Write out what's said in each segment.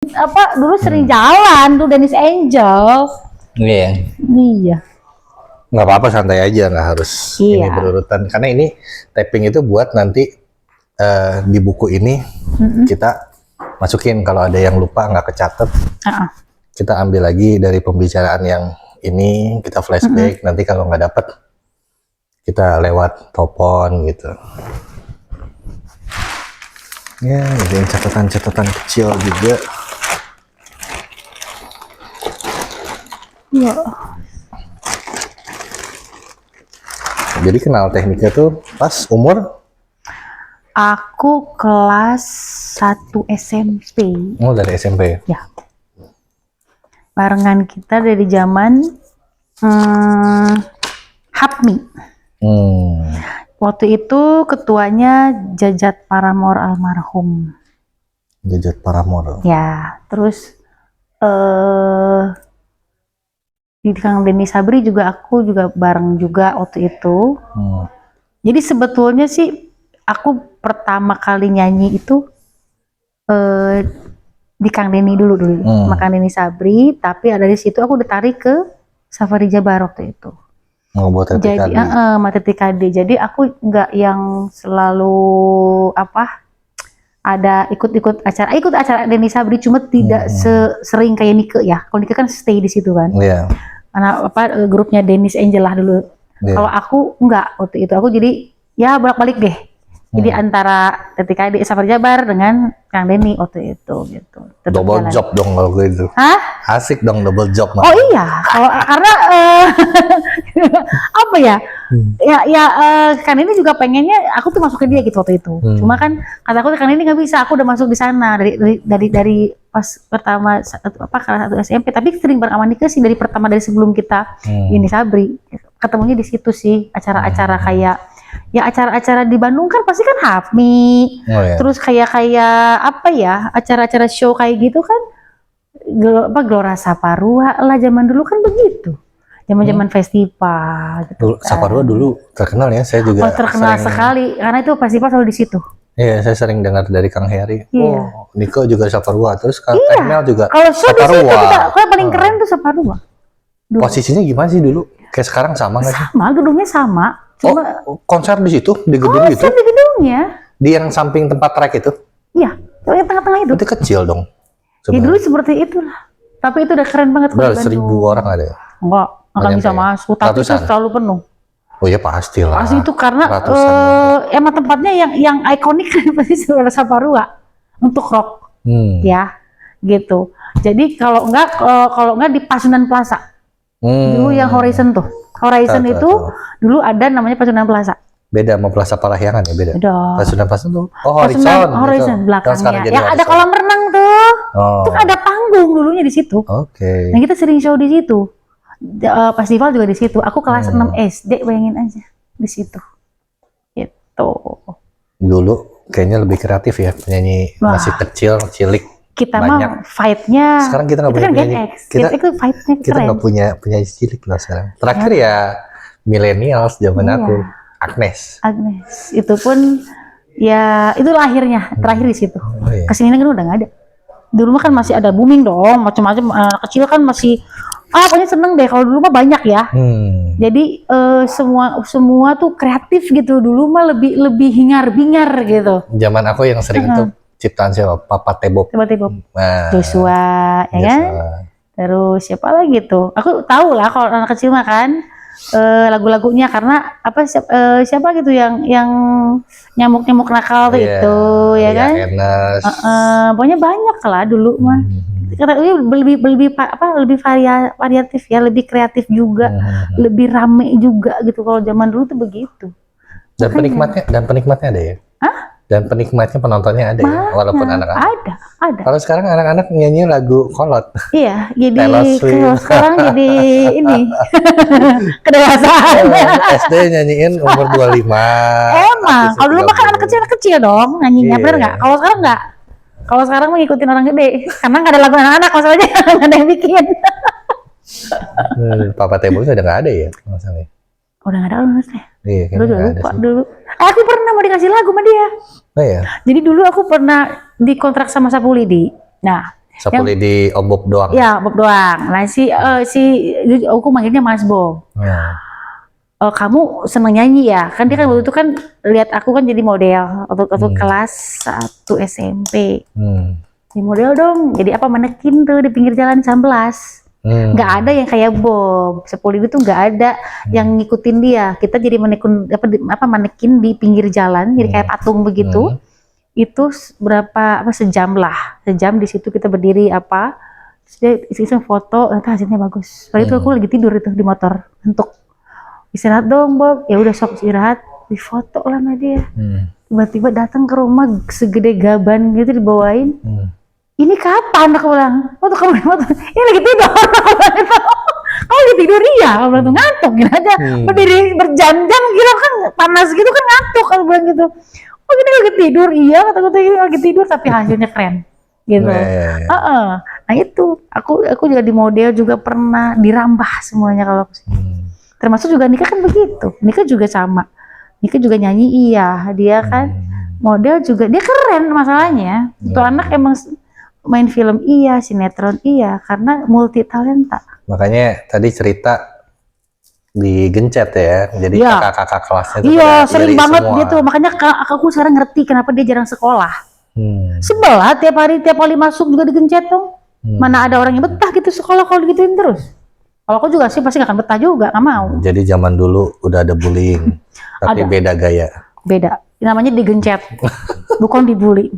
apa dulu sering jalan tuh Dennis Angel. Iya. Iya. Nggak apa-apa, santai aja, nggak harus ini Iya. berurutan. Karena ini tapping itu buat nanti di buku ini kita masukin kalau ada yang lupa nggak kecatet. Kita ambil lagi dari pembicaraan yang ini, kita flashback. Nanti kalau nggak dapet, kita lewat telepon gitu. Ya, ada yang catatan-catatan kecil juga. Iya. Jadi kenal tekniknya tuh pas umur? Aku kelas 1 SMP. Oh, dari SMP. Ya. Barengan kita dari zaman Hapmi. Waktu itu ketuanya Jajat Paramor almarhum. Jajat Paramor. Ya, terus di Kang Denny Sabri juga aku juga bareng juga waktu itu. Jadi sebetulnya sih aku pertama kali nyanyi itu di Kang Denny dulu sama Kang Denny Sabri, tapi ada di situ aku ditarik ke Safari Jabar waktu itu. Buat Jadi materi KD. Jadi aku nggak yang selalu ada ikut acara Denny Sabri, cuma tidak sering kayak Nike ya. Kalau Nike kan stay di situ kan. Iya. Karena grupnya Dennis Angel lah dulu. Kalau aku enggak waktu itu, aku jadi ya bolak-balik deh. Jadi antara ketika di Safari Jabar dengan Kang Denny waktu itu gitu. Double job dong kalau gitu. Hah? Asik dong double job. Oh iya, karena apa ya? Kan ini juga pengennya aku tuh masuk ke dia gitu waktu itu. Cuma kan kataku kan ini nggak bisa, aku udah masuk di sana dari pas pertama kelas 1 SMP, tapi sering bareng sama Nike sih dari sebelum kita ini Sabri. Ketemunya di situ sih, acara-acara kayak ya acara-acara di Bandung kan pasti kan Hapmi. Terus kayak apa ya, acara-acara show kayak gitu kan. Gelora Saparua lah zaman dulu kan begitu. Zaman festival gitu. Saparua dulu terkenal ya, saya juga terkenal sekali karena itu festival selalu di situ. Iya, saya sering dengar dari Kang Heri. Iya. Oh, Niko juga Saparua, terus Kang Mel juga kalau show Saparua. Di situ kita paling keren tuh Saparua. Dulu. Posisinya gimana sih dulu? Kayak sekarang sama nggak sih? Sama, gedungnya sama. Cuma konser di situ, di gedung itu? Konser di gedungnya. Di yang samping tempat track itu? Iya, yang tengah-tengah itu. Berarti kecil dong. Ya dulu seperti itulah. Tapi itu udah keren banget. Udah 1.000 orang ada ya? Enggak bisa masuk. Tapi itu selalu penuh. Oh ya pastilah. Pasti itu karena emang tempatnya yang ikonik kan pasti Gelora Saparua untuk rock. Ya, gitu. Jadi kalau enggak di Pasundan Plaza. Dulu yang Horizon tuh. Horizon itu dulu ada namanya Pasundan Plaza. Beda sama Plaza Parahyangan ya, beda. Pasundan Plaza tuh. Oh, Horizon belakangnya. Yang ada kolam renang tuh. Itu ada panggung dulunya di situ. Oke. Nah, kita sering show di situ. Festival juga di situ. Aku kelas 6 SD, bayangin aja di situ. Gitu. Dulu kayaknya lebih kreatif ya, penyanyi masih kecil, cilik. Kita banyak. Mah fight-nya. Sekarang kita nggak punya penyanyi. Kita itu fight-nya keren. Kita nggak punya penyanyi cilik loh sekarang. Terakhir ya millennials zaman aku. Agnes. Itu pun ya itu lahirnya terakhir di situ. Kesini kan udah nggak ada. Dulu mah kan masih ada booming dong, macam-macam. Kecil kan masih pokoknya seneng deh. Kalau dulu mah banyak ya. Jadi semua tuh kreatif gitu. Dulu mah lebih hingar-bingar gitu. Zaman aku yang sering itu ciptaan siapa? Papa Tebob. Joshua, ya kan? Terus siapa lagi tuh? Aku tahu lah kalau anak kecil mah kan lagu-lagunya karena apa siapa gitu yang nyamuk nakal tuh itu ya kan? Pokoknya banyak lah dulu mah. Katanya lebih variatif ya, lebih kreatif juga, lebih rame juga gitu. Kalau zaman dulu tuh begitu. Dan penikmatnya ada ya? Dan penikmatnya, penontonnya ada ya, walaupun anak-anak. Ada. Kalau sekarang anak-anak nyanyi lagu kolot. Iya, jadi sekarang jadi ini kedewasaan. SD nyanyiin umur 25. Emang, kalau dulu mah kan anak kecil dong nyanyinya, bener nggak? Kalau sekarang nggak. Kalau sekarang mengikutin orang gede, karena nggak ada lagu anak-anak, masalahnya nggak ada yang bikin. Papa Tebow udah nggak ada ya, masalahnya. Udah nggak ada mas ya? Iya, dulu. Aku pernah mau dikasih lagu sama dia. Oh ya. Jadi dulu aku pernah dikontrak sama Sapu Lidi. Nah, Sapuli di Om Bob doang. Ya, Bob doang. Nah aku manggilnya Mas Bob. Kamu seneng nyanyi ya? Kan dia kan waktu itu kan lihat aku kan jadi model waktu kelas 1 SMP. Jadi model dong. Jadi apa manekin tuh di pinggir jalan 19. Nggak ada yang kayak Bob. Sepuluh itu nggak ada yang ngikutin dia. Kita jadi manekin di pinggir jalan, jadi kayak patung begitu. Itu sejam lah. Sejam di situ kita berdiri terus dia isi foto, ternyata hasilnya bagus. Waktu itu aku lagi tidur itu di motor untuk istirahat dong Bob, ya udah sok istirahat, difoto lah sama dia. Tiba-tiba datang ke rumah segede gaban gitu dibawain. Ini kapan aku bilang? Waktu kamu di motor, ini lagi tidur. Kamu lagi tidur iya, aku bilang tuh ngantuk gini aja. Berdiri berjam-jam gila kan panas gitu kan ngantuk kalau bilang gitu. Oh gini lagi tidur, iya kata-kata ini lagi tidur tapi hasilnya keren. Gitu. Nah itu, aku juga di model juga pernah dirambah semuanya kalau aku sih. Termasuk juga Nika kan begitu. Nika juga sama. Nika juga nyanyi iya. Dia kan model juga. Dia keren masalahnya. Itu anak emang main film iya, sinetron iya. Karena multi talenta. Makanya tadi cerita digencet ya. Jadi kakak-kakak kelasnya. Iya sering banget semua. Gitu. Makanya aku sekarang ngerti kenapa dia jarang sekolah. Sebelah tiap hari masuk juga digencet dong. Mana ada orang yang betah gitu sekolah kalau digituin terus. Kalau aku juga sih pasti gak akan betah juga, gak mau. Jadi zaman dulu udah ada bullying, tapi beda gaya. Beda, namanya digencet, bukan dibully.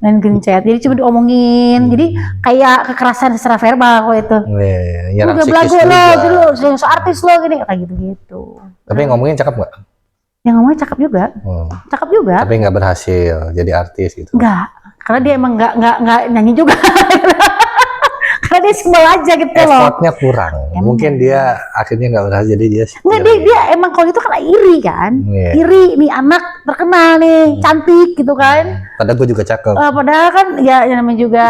Main gencet, jadi cuma diomongin, jadi kayak kekerasan secara verbal kalau itu. Udah belagu lo, dulu artis lo gini, kayak gitu-gitu. Tapi ngomongin cakep gak? Yang ngomongin cakep juga, cakep juga. Tapi gak berhasil jadi artis gitu? Enggak, karena dia emang gak nyanyi juga. Karena dia sebel aja gitu loh. Effortnya kurang. Mungkin dia akhirnya nggak berhasil jadi dia. Dia emang kalau itu kan iri kan. Iri nih anak terkenal nih, cantik gitu kan. Padahal gue juga cakep. Padahal kan ya namanya juga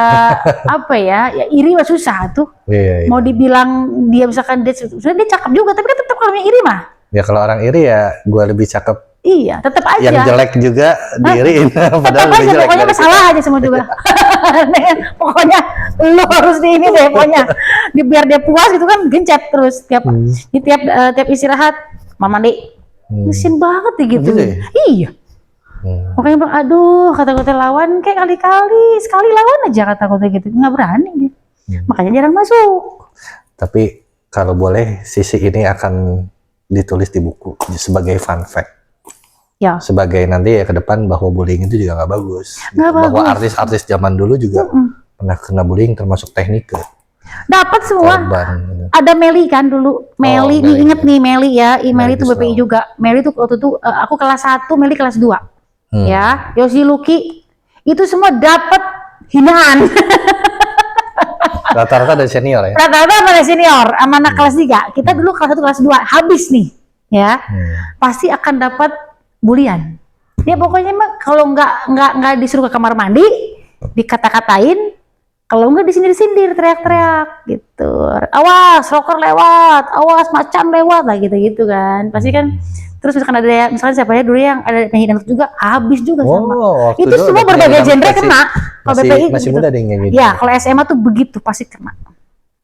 ya iri mah susah tuh. Mau dibilang dia misalkan dia cakep juga, tapi kan tetap kalau iri mah. Ya kalau orang iri ya gue lebih cakep. Iya, tetap aja. Yang jelek juga diiriin. Padahal tetap aja, jelek pokoknya masalah aja semua juga. Pokoknya lo harus di ini deh, pokoknya. Biar dia puas gitu kan, gencet terus tiap istirahat. Mama Dek, mesin banget ya gitu. Iya. Pokoknya bilang, aduh, kata-kata lawan kayak kali-kali, sekali lawan aja kata-kata gitu. Nggak berani dia. Makanya jarang masuk. Tapi kalau boleh, sisi ini akan ditulis di buku sebagai fun fact. Ya. Sebagai nanti ya ke depan bahwa bullying itu juga nggak bagus. Bahwa artis-artis zaman dulu juga pernah kena bullying termasuk teknik. Dapat semua. Ada Meli kan dulu. Meli, inget nih Meli ya. Meli itu BPI juga. Meli itu waktu itu aku kelas 1, Meli kelas 2. Ya, Yosi Luki itu semua dapat hinaan. Rata-rata dari senior ya. Rata-rata dari senior, sama anak kelas 3. Kita dulu kelas 1 kelas 2 habis nih. Ya. Pasti akan dapat bulian. Ya pokoknya mah kalau nggak disuruh ke kamar mandi, dikata-katain, kalau nggak disindir-sindir, teriak-teriak gitu. Awas, rocker lewat, awas macan lewat lah gitu-gitu kan. Pasti kan terus misalkan ada misalkan siapa ya dulu yang ada penyanyi dangdut juga habis juga sama. Itu semua berbagai genre kena. Kalau BPI masih muda deh yang gitu. Ya, kalau SMA tuh begitu pasti kena.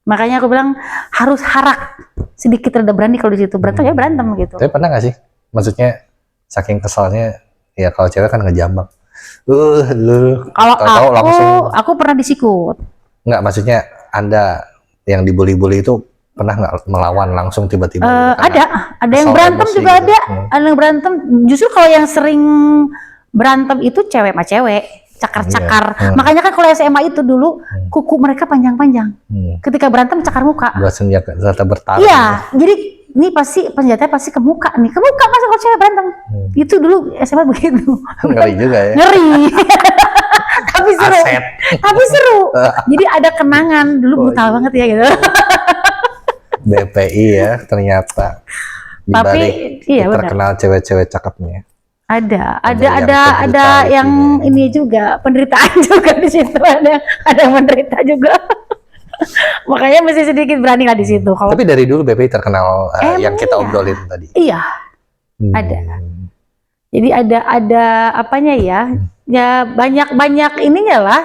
Makanya aku bilang harus harak sedikit rada berani kalau di situ berantem ya berantem gitu. Tapi pernah nggak sih? Maksudnya saking kesalnya ya kalau cewek kan ngejambak. Kalau aku pernah disikut. Nggak, maksudnya Anda yang dibully-bully itu pernah nggak melawan langsung tiba-tiba? Ada yang berantem juga gitu. Ada yang berantem. Justru kalau yang sering berantem itu cewek sama cewek, cakar-cakar. Makanya kan kalau SMA itu dulu kuku mereka panjang-panjang. Ketika berantem cakar muka. Buat senjata bertarung. Iya, jadi ini pasti senjatanya pasti ke muka nih, ke muka masa kalau cewek berantem. Itu dulu SMA begitu. Ngeri juga ya. Ngeri. Tapi seru. Tapi seru. Jadi ada kenangan dulu brutal banget ya gitu. BPI ya ternyata. Tapi iya terkenal cewek-cewek cakepnya. Ada yang ini juga penderitaan juga di situ, ada menderita juga. Makanya mesti sedikit berani lah di situ. Tapi dari dulu BPI terkenal yang kita obrolin tadi. Iya, ada. Jadi ada apanya ya? Ya banyak ininya lah.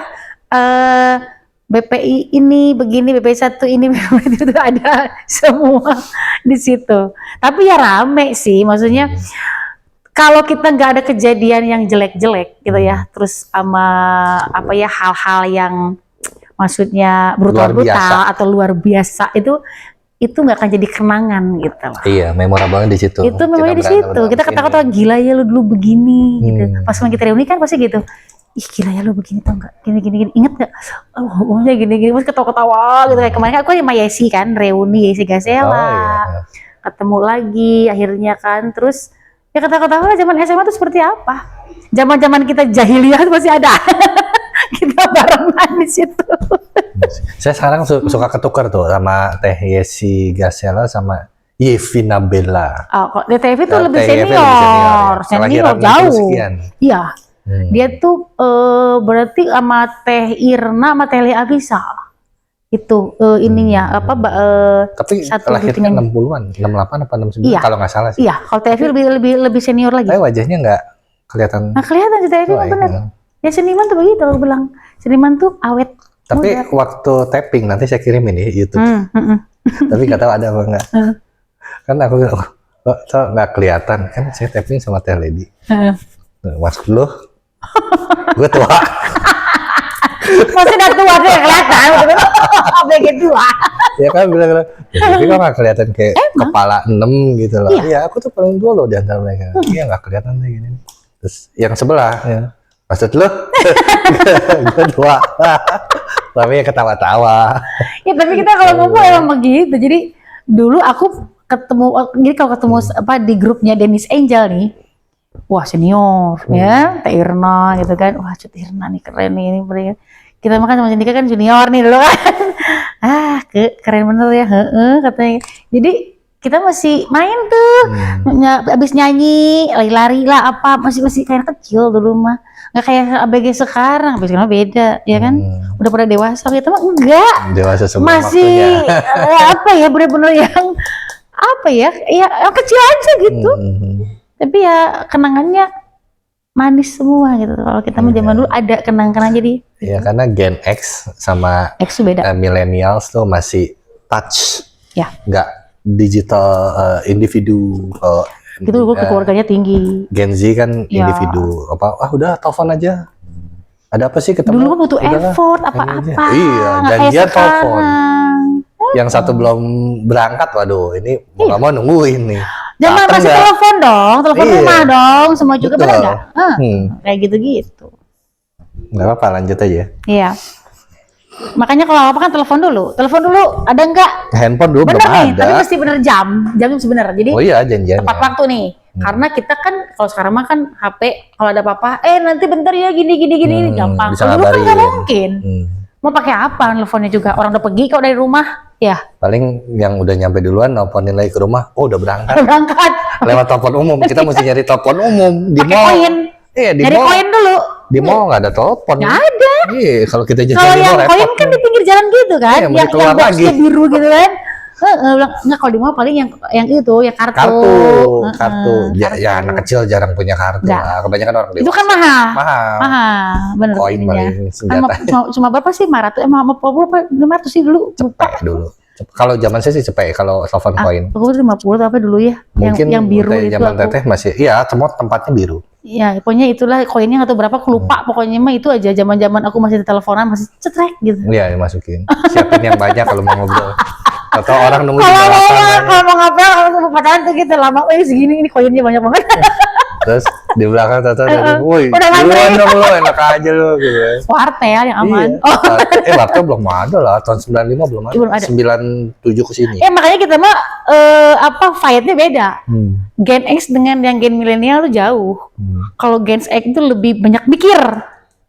BPI ini begini, BPI 1 ini itu ada semua di situ. Tapi ya rame sih, maksudnya kalau kita nggak ada kejadian yang jelek-jelek gitu ya, terus sama apa ya hal-hal yang maksudnya brutal-brutal atau luar biasa itu nggak akan jadi kenangan gitu loh. Iya, memorable di situ. Itu memang di situ. Kita kata-kata gila ya lu dulu begini gitu. Pas kita reuni kan pasti gitu. Ih gila ya lu begini tau nggak? Gini. Ingat nggak? Oh, umumnya gini. Terus ketawa-ketawa gitu. Kayak kemarin kan aku sama Yesi kan reuni Yesi Gasela. Oh, iya. Ketemu lagi akhirnya kan. Terus ya ketawa-ketawa zaman SMA itu seperti apa? Zaman-zaman kita jahiliyah itu masih ada. Kita barengan di situ. Saya sekarang suka ketukar tuh sama Teh Yesi Gasela sama Yevina Bella. Oh, kok DTV tuh lebih senior, senior jauh. Iya. Dia tuh berarti sama Teh Irna sama Teh Lia Abisa. Itu ininya apa tapi lahirnya 60-an, 68 apa 69 iya. Kalau nggak salah sih. Iya, kalau TFI lebih senior lagi. Tapi wajahnya nggak kelihatan. Nah, kelihatan si TFI benar. Ya seniman tuh begitu aku bilang. Seniman tuh awet. Tapi muda. Waktu tapping nanti saya kirimin ya YouTube. Tapi nggak tahu ada apa enggak. Kan aku bilang, oh, nggak kelihatan kan saya tapping sama Teh Lady. Masuk dulu. Gue tua. Masih udah tua tuh yang kelihatan. Begitu tua. Ya kan bilang, tapi kok nggak kelihatan kayak kepala 6 gitu loh. Iya, aku tuh paling tua loh di antara mereka. Iya nggak kelihatan kayak gini. Terus yang sebelah, ya. Maksud lu? Gue tua. Tapi ya ketawa-tawa. Ya tapi kita kalau ngumpul emang begitu. Jadi dulu aku ketemu, jadi kalau ketemu apa di grupnya Dennis Angel nih, wah senior ya, Teh Irna gitu kan, wah Cut Irna nih keren nih ini mereka. Kita makan sama Cendika kan junior nih dulu kan. Keren bener ya, katanya. Jadi kita masih main tuh, abis nyanyi, lari-lari lah apa, masih kayak anak kecil dulu mah. Nggak kayak ABG sekarang, ABG sekarang beda, ya kan? Udah pada dewasa, kita mah enggak. Dewasa sebelum masih apa ya, bener-bener yang apa ya kecil aja gitu. Tapi ya kenangannya manis semua gitu. Kalau kita zaman dulu ada kenang-kenang jadi. Iya, karena Gen X sama X beda. Millennials tuh masih touch. Ya. Nggak digital individu. Itu dulu keluarganya tinggi. Gen Z kan individu. Udah telepon aja. Ada apa sih ketemu? Dulu butuh effort apa-apa. Iya, janjian telepon. Yang satu belum berangkat, waduh, ini mau nggak mau nungguin nih. Jangan masih telepon dong, telepon rumah dong, semua juga benar nggak? Kayak gitu-gitu. Nggak apa-apa, lanjut aja. Iya. Makanya kalau apa kan telepon dulu ada nggak? Handphone dulu bener belum nih, ada. tapi mesti bener jam sebenar. Jadi janjian. Tepat waktu nih. Karena kita kan kalau sekarang mah kan HP kalau ada apa-apa, nanti bentar ya gini gampang. Kalau dulu kan nggak mungkin. Mau pakai apa teleponnya juga, orang udah pergi kok dari rumah ya. Paling yang udah nyampe duluan nelponin lagi ke rumah, udah berangkat lewat telepon umum. Kita mesti nyari telepon umum di mall. Koin. Iya, di nyari mall. Koin dulu Di mall nggak ada telepon. Nggak ada. Iya, kalau kita jadi kalau yang koin kan di pinggir jalan gitu kan, yang boxnya biru gitu kan. Nggak, kalau di mall paling yang itu ya kartu. Ya anak kecil jarang punya kartu lah. Kebanyakan orang dewasa. Itu kan mahal, bener. Koin paling senjata. Cuma berapa sih 500? Emang 500 sih dulu. Cepet dulu. Kalau zaman saya sih cepet kalau telepon koin. Aku 50 apa dulu ya? Mungkin yang biru itu. Zaman teteh masih, iya semua tempatnya biru. Ya, pokoknya itulah koinnya atau berapa aku lupa. Pokoknya mah itu aja zaman aku masih di teleponan masih cetrek gitu. Iya, dimasukin. Siapin yang banyak kalau mau ngobrol. Atau orang nunggu di belakang. Kalau mau ngapain, kalau mau pacaran tuh gitu lama. Segini ini koinnya banyak banget. Terus di belakang woi, udah duluan dong lo, enak aja lo gitu. Wartel yang aman. Wartel belum ada lah, tahun 95 belum ada. 97 ke sini. Makanya kita mah fight-nya beda. Gen X dengan yang gen milenial tuh jauh. Kalau Gen X itu lebih banyak mikir.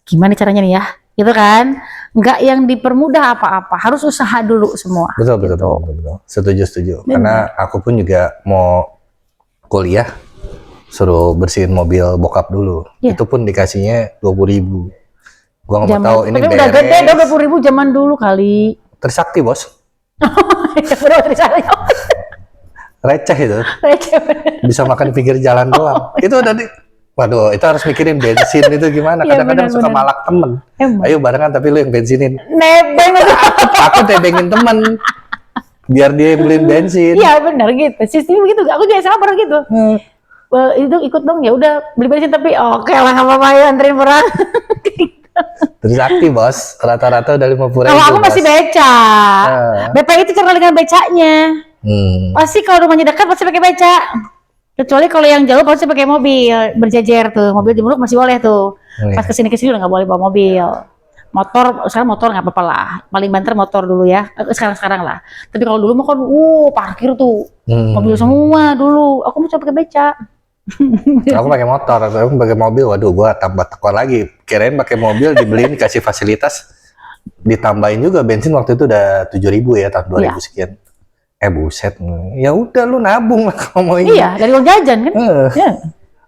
Gimana caranya nih ya? Gitu kan? Nggak yang dipermudah apa-apa, harus usaha dulu semua. Betul. Setuju. Karena aku pun juga mau kuliah, suruh bersihin mobil bokap dulu. Itu pun dikasihnya 20.000. Gua nggak mau tahu ini udah gede, 20.000 zaman dulu kali. Trisakti bos. Trisakti. Receh itu. Bisa makan di pinggir jalan doang. Itu udah Waduh, itu harus mikirin bensin itu gimana. Iya, Kadang-kadang suka benar-benar. malak temen. Emang. Ayo barengan tapi lu yang bensinin. Nebeng itu. Aku tebengin temen. Biar dia yang beliin bensin. Iya benar gitu. Sistem begitu. Aku juga sama pernah gitu. Itu ikut dong, ya udah beli bensin tapi oke lah, nggak apa-apa ya, anterin orang. Terus aktif bos, rata-rata udah 50.000. Kalau aku masih bos. beca. BPI itu terkenal dengan becanya. Pasti kalau rumahnya dekat pasti pakai beca. Kecuali kalau yang jauh pasti pakai mobil berjejer tuh. Mobil di Muluk masih boleh tuh. Pas kesini udah nggak boleh bawa mobil. Motor, sekarang motor nggak apa-apa lah. Paling banter motor dulu ya. Sekarang lah. Tapi kalau dulu mah kan, parkir tuh mobil semua dulu. Aku mau coba pakai beca. Aku pakai motor, aku pakai mobil. Waduh, gua tambah tekor lagi. Kirain pakai mobil dibeliin dikasih fasilitas, ditambahin juga bensin waktu itu udah 7.000 ya tahun 2000 sekian. Buset. Ya udah lu nabung lah kalau mau ini. Iya, dari uang jajan kan. Ya.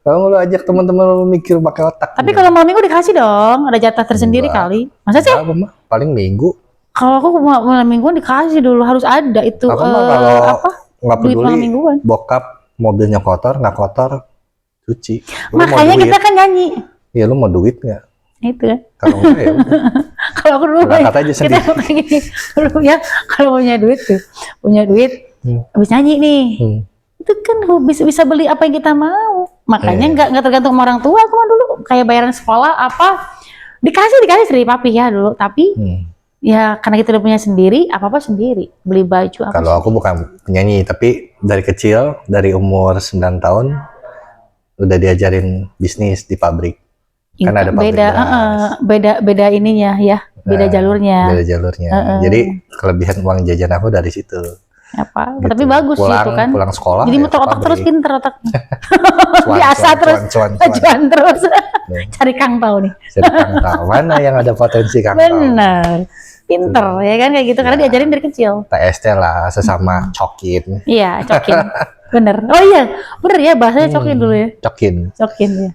Kalau lu ajak teman-teman lu mikir pakai otak. Tapi kalau malam minggu dikasih dong, ada jatah tersendiri kali. Masa sih? Paling minggu. Kalau aku malam mingguan dikasih dulu, harus ada itu. Aku mah kalau nggak duit malam peduli mingguan. bokap mobilnya kotor nggak kotor cuci. Lu Makanya kita kan nyanyi. Ya lu mau duit nggak? Itu kan. Kalau enggak ya udah. Kalau aku dulu Berangkat aja kita sendiri. kayak gini dulu ya, kalau punya duit habis nyanyi nih, itu kan bisa beli apa yang kita mau. Makanya nggak tergantung sama orang tua. Aku mah dulu kayak bayaran sekolah apa dikasih dari papi ya dulu, tapi ya karena kita udah punya sendiri, apa sendiri, beli baju apa. Kalau aku bukan penyanyi, tapi dari kecil, dari umur 9 tahun udah diajarin bisnis di pabrik. Kan ada pabrik beda ininya ya, beda jalurnya. Beda jalurnya. Jadi kelebihan uang jajan aku dari situ. Apa? Gitu. Tapi bagus sih itu kan. Pulang sekolah. Jadi muter otak terus, pinter otaknya. Biasa terus, cuan terus. Cari Kang Tau nih. Cari Kang Tau. Mana yang ada potensi Kang Tau? Bener. Pinter ya kan kayak gitu, karena diajarin dari kecil. TST lah, sesama cokin. Iya, cokin. Bener. Oh iya, bener ya bahasanya cokin dulu ya. Cokin ya.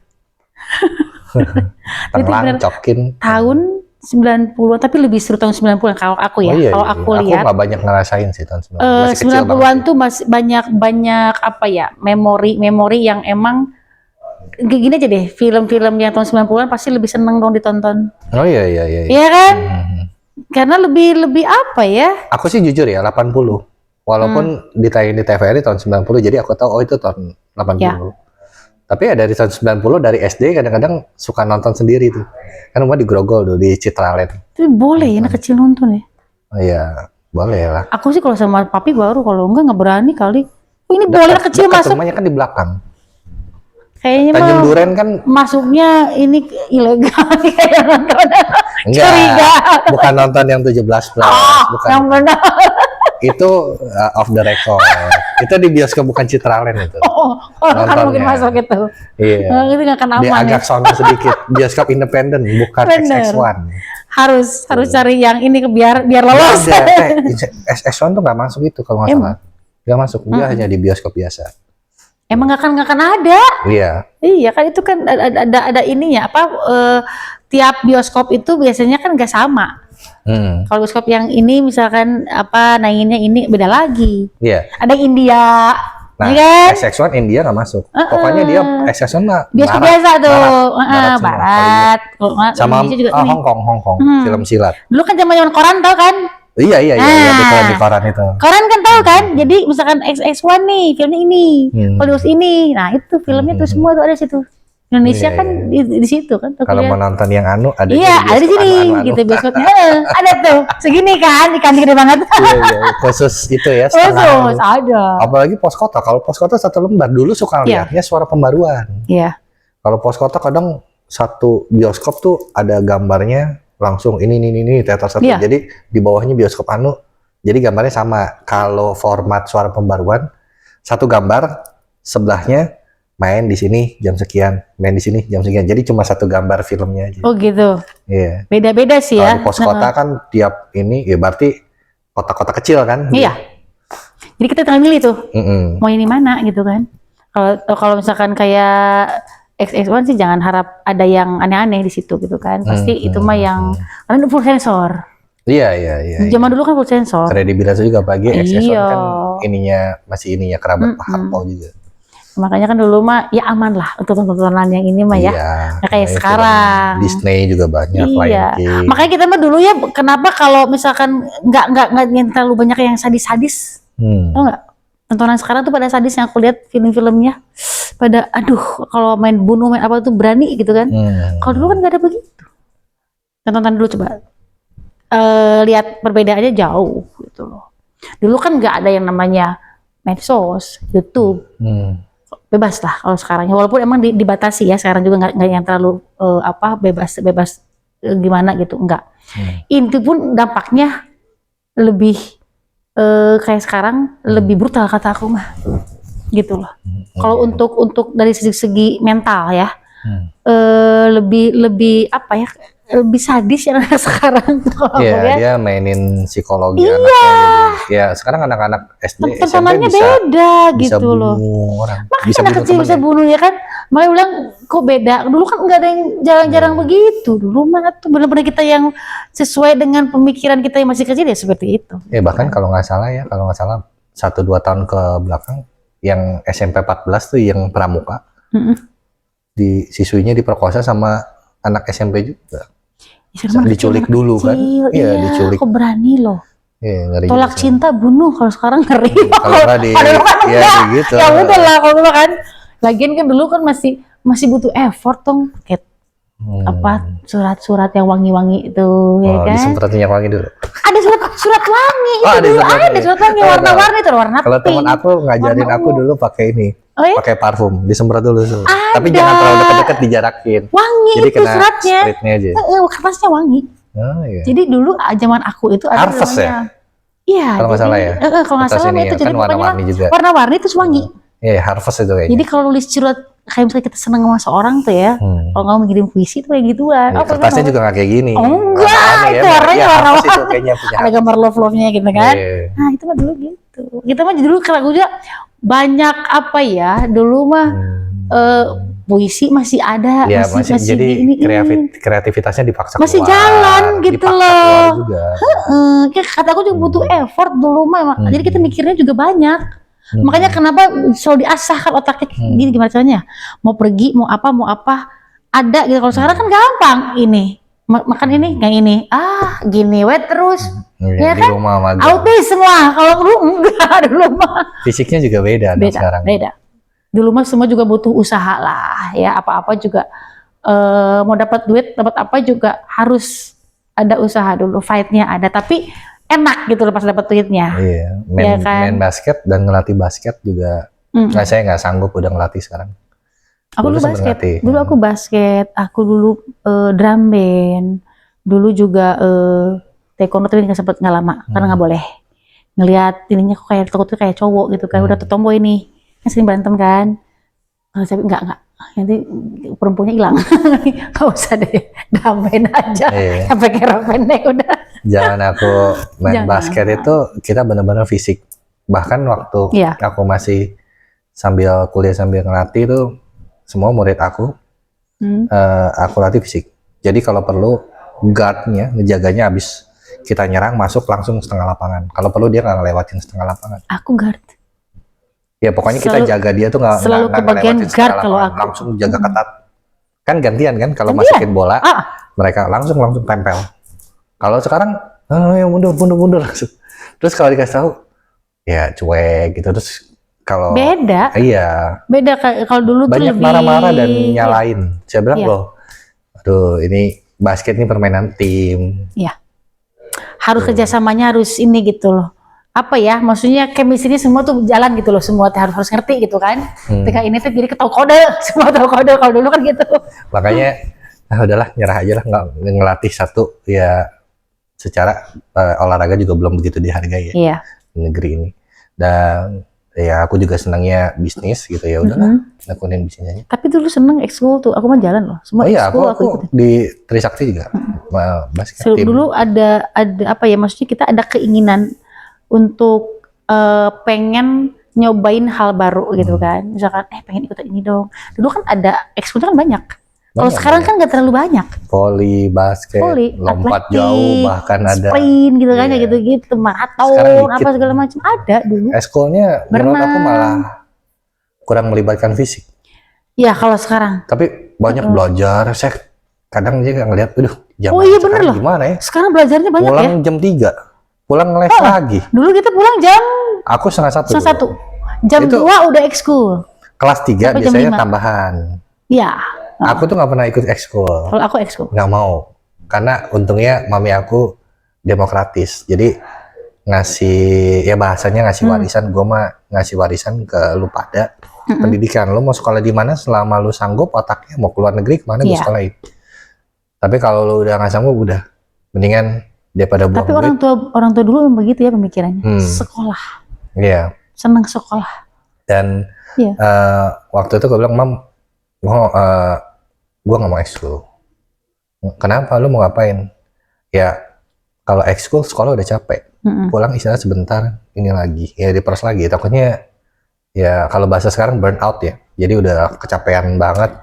Tenglang, cokin. Tahun 90-an, tapi lebih seru tahun 90-an kalau aku ya. Kalau aku lihat. Aku nggak banyak ngerasain sih tahun 90-an. 90-an tuh masih banyak apa ya, memori yang emang gini aja deh, film-film yang tahun 90-an pasti lebih seneng dong ditonton. Oh iya. Iya kan? Karena lebih apa ya? Aku sih jujur ya 80. Walaupun ditayang di TVRI tahun 90, jadi aku tahu itu tahun 80. Ya. Tapi ya dari tahun 90 dari SD kadang-kadang suka nonton sendiri tuh. Kan rumah di Grogol tuh, di Citraland. Tapi boleh ya anak kecil nonton ya? Oh iya, boleh lah. Aku sih kalau sama papi baru, kalau enggak berani kali. Ini boleh anak kecil masuk. Rumahnya kan di belakang. Kayaknya Tanjung Duren kan masuknya ini ilegal kayak nonton. Enggak, bukan nonton yang 17+. Bukan. Yang benar. Itu off the record. Itu di bioskop bukan Citraland itu. Orang kan mungkin masuk itu. Iya. Itu nggak akan aman. Dia agak sono sedikit. Bioskop independen, bukan XX1. Harus cari yang ini biar lolos. XX1 tuh nggak masuk itu kalau nggak salah. Nggak masuk. Dia hanya di bioskop biasa. Emang nggak akan ada. Iya kan, itu kan ada ininya apa, tiap bioskop itu biasanya kan nggak sama. Kalau bioskop yang ini misalkan apa nainnya ini beda lagi. Iya. Ada India. Nah, kan? XX1 India nggak masuk. Pokoknya dia XX1 mah bioskop biasa tuh. Barat. Sama juga Hong Kong, film silat. Dulu kan zaman koran tau kan? Iya, di koran itu. Koran kan tahu kan? Jadi misalkan XX1 nih, filmnya ini, Hollywood ini. Nah, itu filmnya tuh semua tuh ada situ. Indonesia kan di situ kan. Kalau mau nonton yang ada ada di sini gitu bioskopnya. Ada tuh. Segini kan, ikan gede banget. Iya, khusus itu ya. Khusus ada. Apalagi pos kota. Kalau pos kota satu lembar dulu suka lihatnya suara pembaruan. Iya. Kalau pos kota kadang satu bioskop tuh ada gambarnya langsung ini teater satu. Jadi di bawahnya bioskop jadi gambarnya sama. Kalau format suara pembaruan satu gambar, sebelahnya main di sini jam sekian, main di sini jam sekian. Jadi cuma satu gambar filmnya aja. Oh gitu. Iya. Beda-beda sih ya. Kalau pos kota kan tiap ini ya berarti kota-kota kecil kan. Iya. Jadi kita tinggal milih tuh. Mau ini mana gitu kan. Kalau misalkan kayak XX1 sih jangan harap ada yang aneh-aneh di situ gitu kan. Pasti itu mah yang karena full sensor. Iya. Zaman dulu kan full sensor. Kredibilitas juga bagi XX1 kan masih kerabat Pak Harto juga. Makanya kan dulu mah ya aman lah untuk tontonan yang ini mah ya. Iya, Nggak kayak sekarang. Disney juga banyak, Lion Iya. King. Makanya kita mah dulu ya kenapa kalau misalkan nggak yang terlalu banyak yang sadis-sadis. Tau nggak? Tontonan sekarang tuh pada sadis yang aku lihat film-filmnya pada aduh kalau main bunuh main apa tuh berani gitu kan. Kalau dulu kan nggak ada begitu. Tonton dulu coba. Lihat perbedaannya jauh gitu loh. Dulu kan nggak ada yang namanya medsos, YouTube. Bebas lah kalau sekarang, walaupun emang dibatasi ya sekarang juga nggak yang terlalu bebas gimana gitu, enggak. Itu pun dampaknya lebih kayak sekarang lebih brutal kata aku mah, gitu loh. Kalau untuk dari segi mental ya, lebih apa ya, lebih sadis ya anak sekarang. Iya, dia mainin psikologi anaknya. Jadi, ya sekarang anak-anak SD, SMP beda bisa gitu loh. Orang. Makanya bisa anak kecil bisa bunuh ya kan. Makanya bilang kok beda. Dulu kan nggak ada yang jarang-jarang begitu. Dulu mah tuh benar-benar kita yang sesuai dengan pemikiran kita yang masih kecil ya seperti itu. Bahkan kalau nggak salah 1-2 tahun ke belakang yang SMP 14 tuh yang pramuka. Di siswinya diperkosa sama anak SMP juga. Diculik dulu kan. Iya, diculik. Kok berani loh. Ngeri tolak cinta bunuh, kalau sekarang ngeri. Kalau nggak gitu. Ya udah lah kalau kan. Lagian kan dulu kan masih butuh effort dong. Kayak surat-surat yang wangi-wangi itu ya kan. Disemprot minyak wangi dulu. Ada surat wangi itu dulu ada surat wangi warna-warni tuh, warna pink. Kalau teman aku ngajarin aku dulu pakai ini. Pakai parfum, disemprot dulu. Tapi jangan terlalu dekat-dekat, dijarakin. Wangi. Jadi itu kena suratnya. Aja. Kertasnya wangi. Iya. Jadi dulu zaman aku itu ada Harvest ya? Iya. Kalau nggak salah ya. Kalau nggak salah itu jadi kan warna-warni juga. Warna-warni terus wangi. Iya, Harvest itu kayaknya. Jadi kalau nulis surat kayak misalnya kita seneng sama seorang tuh ya, kalau nggak mau ngirim puisi tuh kayak gituan. Kertasnya juga nggak kayak gini. Oh enggak, itu warnanya warna-warni. Ada gambar love-love-nya gitu kan. Nah itu mah dulu gitu. Kita mah dulu kalau juga banyak apa ya, dulu mah puisi masih ada, ya, masih jadi kreativitasnya dipaksa masih keluar, jalan gitu loh. Kata aku juga butuh effort dulu mah. Jadi kita mikirnya juga banyak. Makanya kenapa selalu diasah kan otaknya gini, gimana caranya? Mau pergi, mau apa ada gitu. Kalau sekarang kan gampang, ini makan ini kayak ini, gini terus. Ya kan? Autis semua. Kalau dulu enggak, dulu mah. Fisiknya juga beda sekarang. Beda. Dulu mah semua juga butuh usaha lah, ya apa-apa juga mau dapat duit, dapat apa juga harus ada usaha dulu, fight-nya ada, tapi enak gitu loh pas dapat duitnya. Iya, main basket dan ngelatih basket juga. Saya nggak sanggup udah ngelatih sekarang. Aku dulu basket, dulu aku basket, aku dulu drum band, dulu juga taekwondo tapi nggak sempet, nggak lama karena nggak boleh. Ngelihat ininya kok kayak takut tuh kayak cowok gitu kan, udah tuh tomboy nih. Sering berantem kan, tapi enggak, nanti perempuannya hilang. Gak usah deh, damai aja, sampai kayak rok pendek udah. Jangan aku main basket itu kita benar-benar fisik. Bahkan waktu aku masih sambil kuliah sambil ngelatih tuh, semua murid aku latih fisik. Jadi kalau perlu guardnya, ngejaganya habis kita nyerang masuk langsung setengah lapangan. Kalau perlu dia nggak ngelewatin setengah lapangan. Aku guard. Ya pokoknya kita jaga dia tuh nggak ngelewatin guard kalau aku. Langsung jaga ketat. Kan gantian kan kalau masukin bola, mereka langsung tempel. Kalau sekarang yang mundur. Terus kalau dikasih tahu ya cuek gitu. Terus kalau beda. Iya. Beda kalau dulu banyak tuh marah-marah dan nyalain. Saya bilang loh, aduh ini basket ini permainan tim. Iya. Harus kerjasamanya harus ini gitu loh. Apa ya, maksudnya chemistry semua tuh jalan gitu loh, semua harus ngerti gitu kan. Ketika ini tuh jadi tahu kode, semua tahu kode. Kalau dulu kan gitu. Makanya udahlah nyerah aja lah, nggak ngelatih satu ya, secara olahraga juga belum begitu dihargai ya di negeri ini. Dan ya aku juga senangnya bisnis gitu, ya udahlah lakuin bisnis aja. Tapi dulu seneng ekskul tuh, aku mah jalan loh. Semua ekskul aku di Trisakti juga basket tim. Dulu ada apa ya, maksudnya kita ada keinginan untuk pengen nyobain hal baru gitu kan. Misalkan pengen ikutan ini dong. Dulu kan ada ekskulnya kan banyak. Kalau sekarang kan nggak terlalu banyak. Voli, basket, lompat jauh, bahkan ada sprint gitu kan, gitu, maraton, apa segala macam ada dulu. Ekskulnya menurut aku malah kurang melibatkan fisik. Iya kalau sekarang. Tapi banyak belajar. Saya kadang juga ngeliat, aduh, Oh iya bener loh. Gimana ya? Sekarang belajarnya banyak pulang ya. Jam 3, pulang les lagi. Dulu kita pulang jam Aku setengah 1. setengah 1. Jam 2 udah ekskul. Kelas 3 biasanya tambahan. Iya. Aku tuh nggak pernah ikut ekskul. Kalau aku ekskul. Nggak mau. Karena untungnya mami aku demokratis. Jadi ngasih, ya bahasanya ngasih warisan. Gue mah ngasih warisan ke lu pada. Pendidikan. Lu mau sekolah di mana selama lu sanggup, otaknya mau keluar negeri kemana gue sekolahin. Tapi kalau lu udah nggak sanggup, udah. Mendingan daripada buang duit. Tapi orang tua dulu yang begitu ya pemikirannya. Sekolah. Iya. Senang sekolah. Dan waktu itu gue bilang, Mam, gue nggak mau ekskul. Kenapa? Lu mau ngapain? Ya kalau ekskul sekolah udah capek, pulang istirahat sebentar, ini lagi, ya diperas lagi. Takutnya ya kalau bahasa sekarang burn out ya. Jadi udah kecapean banget,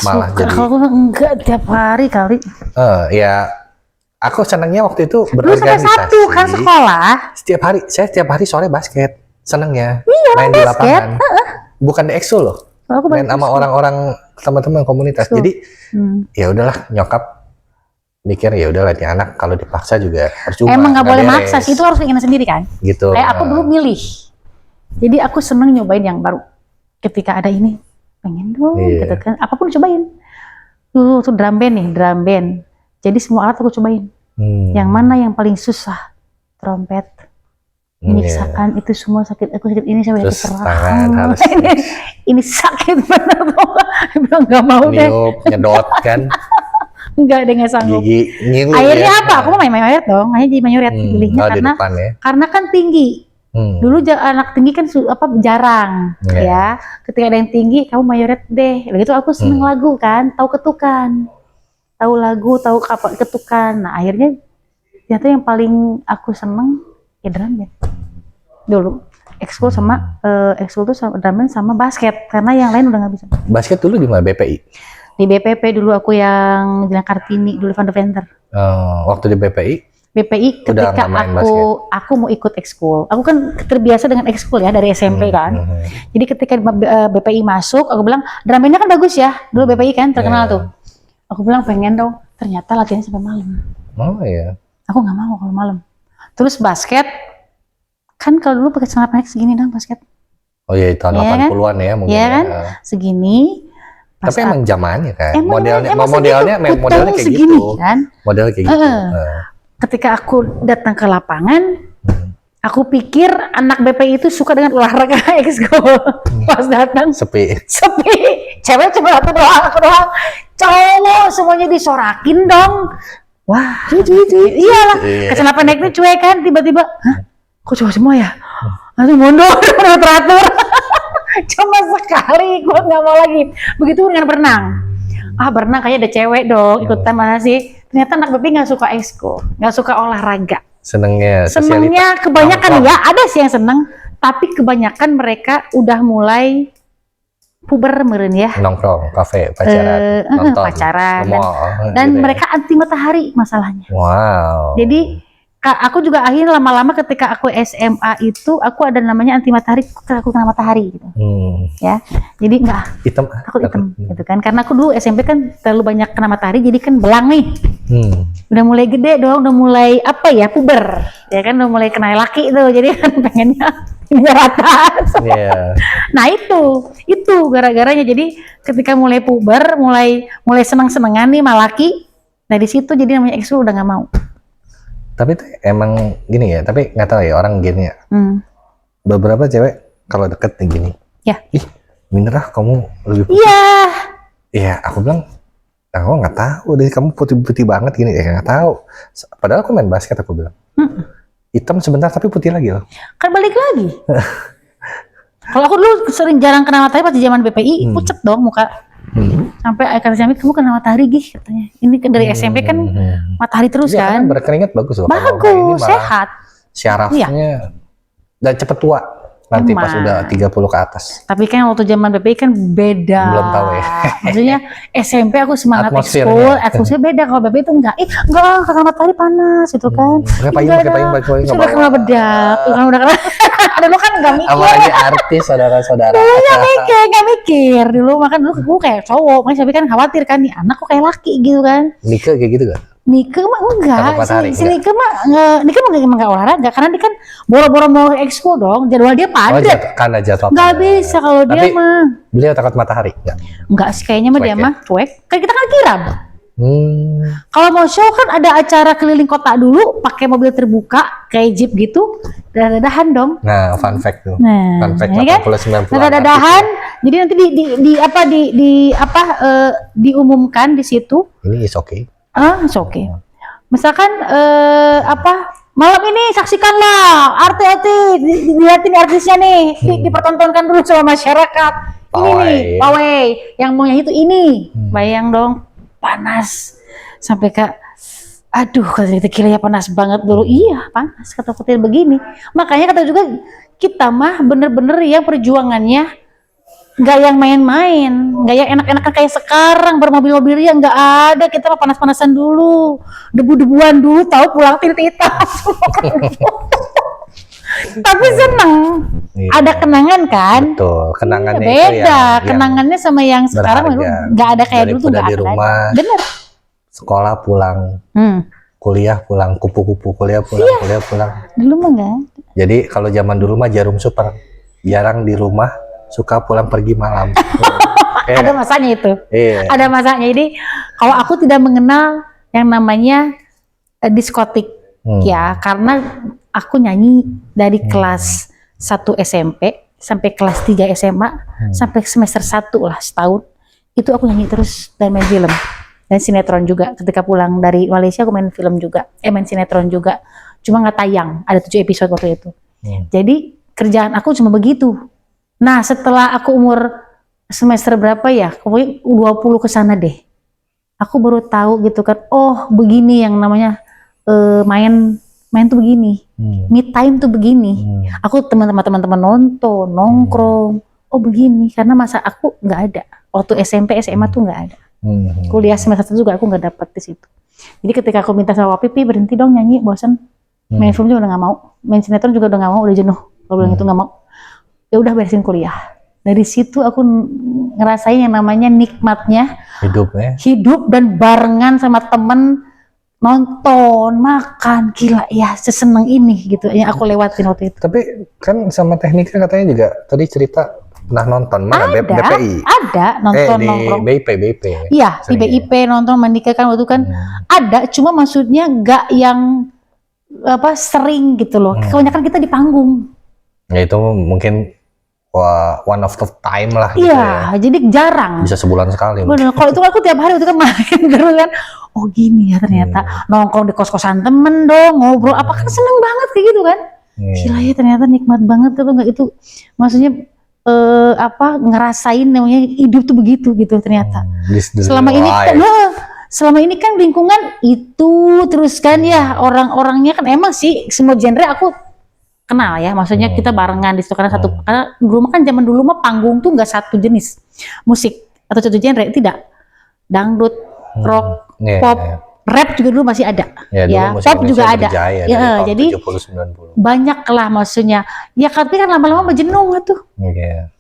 malah jadi. Kalau enggak tiap hari kali. Ya aku senangnya waktu itu Lu berorganisasi. sampai 1 kan sekolah? Setiap hari, saya setiap hari sore basket, senengnya. Iya, main di lapangan. Bukan di ekskul loh. Aku main sama orang-orang teman-teman komunitas. Jadi ya udahlah, nyokap mikir ya udahlah nih anak kalau dipaksa juga percuma. Emang nggak boleh maksa sih, itu harus keinginan sendiri kan. Gitu. Kayak aku dulu milih. Jadi aku seneng nyobain yang baru. Ketika ada ini, pengen dong gitu kan. Apapun cobain. Dulu tuh drum band. Jadi semua alat aku cobain. Yang mana yang paling susah? Trompet. Nyiksakan itu semua sakit. Aku sakit ini sampai tangan harus ini sakit bener tuh. Bilang nggak mau deh. Nyedot kan. Enggak, dia nggak sanggup. Gigi ngilu. Akhirnya apa? Aku mau main mayoret dong. Akhirnya jadi mayoret pilihnya karena kan tinggi. Dulu anak tinggi kan jarang ya. Ketika ada yang tinggi, kamu mayoret deh. Begitu aku seneng lagu kan, tahu ketukan, tahu lagu, tahu apa ketukan. Nah akhirnya ternyata yang paling aku seneng ya drum band. Dulu ekskul sama ekskul tuh sama drum band sama basket karena yang lain udah nggak bisa. Basket dulu di mana? BPI? Di BPP dulu aku yang Jalan Kartini dulu Van de Venter. Waktu di BPI ketika aku mau ikut ekskul. Aku kan terbiasa dengan ekskul ya dari SMP kan. Jadi ketika BPI masuk, aku bilang drum bandnya kan bagus ya. Dulu BPI kan terkenal tuh. Aku bilang pengen dong. Ternyata latihannya sampai malam. Oh iya. Aku nggak mau kalau malam. Terus basket kan kalau dulu pakai celana pendek segini dong basket. Oh iya tahun 80-an ya mungkin. Iya kan? Segini. Tapi emang zamannya kan, modelnya kayak segini, gitu, kan? Modelnya kayak gitu. Ketika aku datang ke lapangan, aku pikir anak BPI itu suka dengan olahraga ekskul. Pas datang, sepi. Cewek cuma aku doang. Cowok semuanya disorakin dong. Wah, iyalah. Kecelana pendek itu cuek kan, tiba-tiba, hah? Kok cowok semua ya? Langsung mundur, teratur. Cuma sekali, gue nggak mau lagi. Begitu dengan berenang. Berenang kayaknya ada cewek dong, ikutan mana sih? Ternyata anak BPI nggak suka ekskul, nggak suka olahraga. Senengnya kebanyakan ya, ada sih yang seneng, tapi kebanyakan mereka udah mulai puber meren ya. Nongkrong, kafe, pacaran, nonton, pacaran, gitu dan mereka anti matahari masalahnya. Wow. Jadi aku juga akhirnya lama-lama ketika aku SMA itu aku ada namanya anti matahari, aku kena matahari gitu. Ya. Jadi enggak takut hitam gitu kan. Karena aku dulu SMP kan terlalu banyak kena matahari jadi kan belang nih. Udah mulai gede dong, udah mulai apa ya, puber. Ya kan udah mulai kena laki tuh. Jadi kan pengennya ini rata. Nah, itu gara-garanya. Jadi ketika mulai puber, mulai senang-senangan nih sama laki. Nah, di situ jadi namanya ekskul udah nggak mau. Tapi tuh emang gini ya, tapi nggak tahu ya orang gini ya. Beberapa cewek kalau deket nih gini, ya. Ih, Minerah kamu lebih putih. Iya. Iya, aku bilang, aku nggak tahu deh kamu putih-putih banget gini. Ya nggak tahu. Padahal aku main basket, aku bilang. Hitam sebentar tapi putih lagi loh. Kan balik lagi. Kalau aku dulu sering jarang kena matahari pas di zaman BPI, pucet dong muka. Sampai kata Jamit, kamu kena matahari gih katanya. Ini kan dari SMP kan matahari terus ya, kan. Berkeringat bagus loh. Bagus, sehat. Syarafnya dan cepet tua. Nanti pas udah 30 ke atas. Tapi kan waktu zaman BPI kan beda. Belum tahu ya. Maksudnya SMP aku semangat Atmosfernya. ekskul, atmosfer beda. Kalau BPI itu enggak kakak matahari panas itu kan. Pakai payung Sudah kena bedak. Kan udah kena. Dulu kan enggak mikir. Apalagi artis saudara-saudara. Dulu enggak mikir. Dulu makan dulu gue kayak cowok, makanya tapi kan khawatir kan nih anak kok kayak laki gitu kan. Nike kayak gitu gak? Nike mah enggak, si enggak. Nike mah emang enggak olahraga karena dia kan boro-boro mau ekskul dong, jadwal dia padat. Karena jadwal. Enggak bisa kalau dia mah. Beliau takut matahari enggak? Enggak sih kayaknya mah dia mah cuek. Kan kita kan kirab. Kalau mau show kan ada acara keliling kota dulu pakai mobil terbuka kayak jeep gitu, dadahan dong. Nah, fun fact tuh. Nah, fun fact ya 80 90. Dadahan. Jadi nanti diumumkan di situ. Ini is okay. It's okay. Misalkan malam ini saksikanlah artis dilihatin artisnya nih, dipertontonkan dulu sama masyarakat. Ini nih, pawai yang mau nyanyi itu ini. Bayang dong, panas sampai aduh kata gila ya panas banget dulu. Iya, panas kata petir begini. Makanya kata juga kita mah bener-bener yang perjuangannya nggak yang main-main, nggak yang enak-enakan kayak sekarang bermobil-mobil yang nggak ada. Kita mah panas-panasan dulu, debu-debuan dulu, tahu pulang titit-titan. Tapi seneng, ada kenangan kan? Betul, kenangannya beda. itu yang kenangannya sama yang sekarang nggak ada kayak dulu tuh nggak ada. Rumah, bener. Sekolah pulang, kuliah pulang, kupu-kupu kuliah pulang, kuliah pulang. Dulu mah nggak. Jadi kalau zaman dulu mah jarum super, jarang di rumah. Suka pulang pergi malam. Ada masanya itu. Ada masanya. Jadi kalau aku tidak mengenal yang namanya diskotik ya, karena aku nyanyi dari kelas 1 SMP sampai kelas 3 SMA sampai semester 1 lah setahun. Itu aku nyanyi terus dan main film dan sinetron juga. Ketika pulang dari Malaysia aku main film juga, main sinetron juga. Cuma nggak tayang, ada 7 episode waktu itu. Jadi kerjaan aku cuma begitu. Nah setelah aku umur semester berapa ya, pokoknya 20 ke sana deh, aku baru tahu gitu kan, oh begini yang namanya main tuh begini, me time tuh begini. Aku teman-teman nonton, nongkrong, oh begini, karena masa aku nggak ada, waktu SMP SMA tuh nggak ada. Kuliah semester 1 juga aku nggak dapet di situ. Jadi ketika aku minta sama Pipi berhenti dong nyanyi, bosan, main film juga udah nggak mau, main sinetron juga udah nggak mau, udah jenuh, kalau bilang itu nggak mau. Ya udah beresin kuliah. Dari situ aku ngerasain yang namanya nikmatnya hidup dan barengan sama temen, nonton, makan, gila ya seseneng ini gitu yang aku lewatin waktu itu. Tapi kan sama tekniknya katanya juga tadi cerita pernah nonton mana BPI? Ada nonton di nongkrong. BIP. Iya di BIP nonton Mandika kan waktu kan ada, cuma maksudnya nggak yang sering gitu loh. Kebanyakan kita di panggung. Ya itu mungkin one of the time lah gitu ya. Jadi jarang. Bisa sebulan sekali. Bener. Kalau itu aku tiap hari itu kan main terus kan. Oh gini ya ternyata. Nongkrong di kos-kosan temen dong, ngobrol apa kan seneng banget kayak gitu kan. Gila ya ternyata nikmat banget tuh nggak itu. Maksudnya ngerasain namanya hidup tuh begitu gitu ternyata. Selama ini kan lingkungan itu terus kan ya, orang-orangnya kan emang sih semua genre aku kenal ya, maksudnya kita barengan di situ karena karena dulu kan zaman dulu mah panggung tuh nggak satu jenis musik atau satu genre, tidak, dangdut, rock, pop, rap juga dulu masih ada, ya pop juga ada, ya jadi 70, 90. Banyak lah maksudnya, ya tapi kan lama-lama jenuh tuh,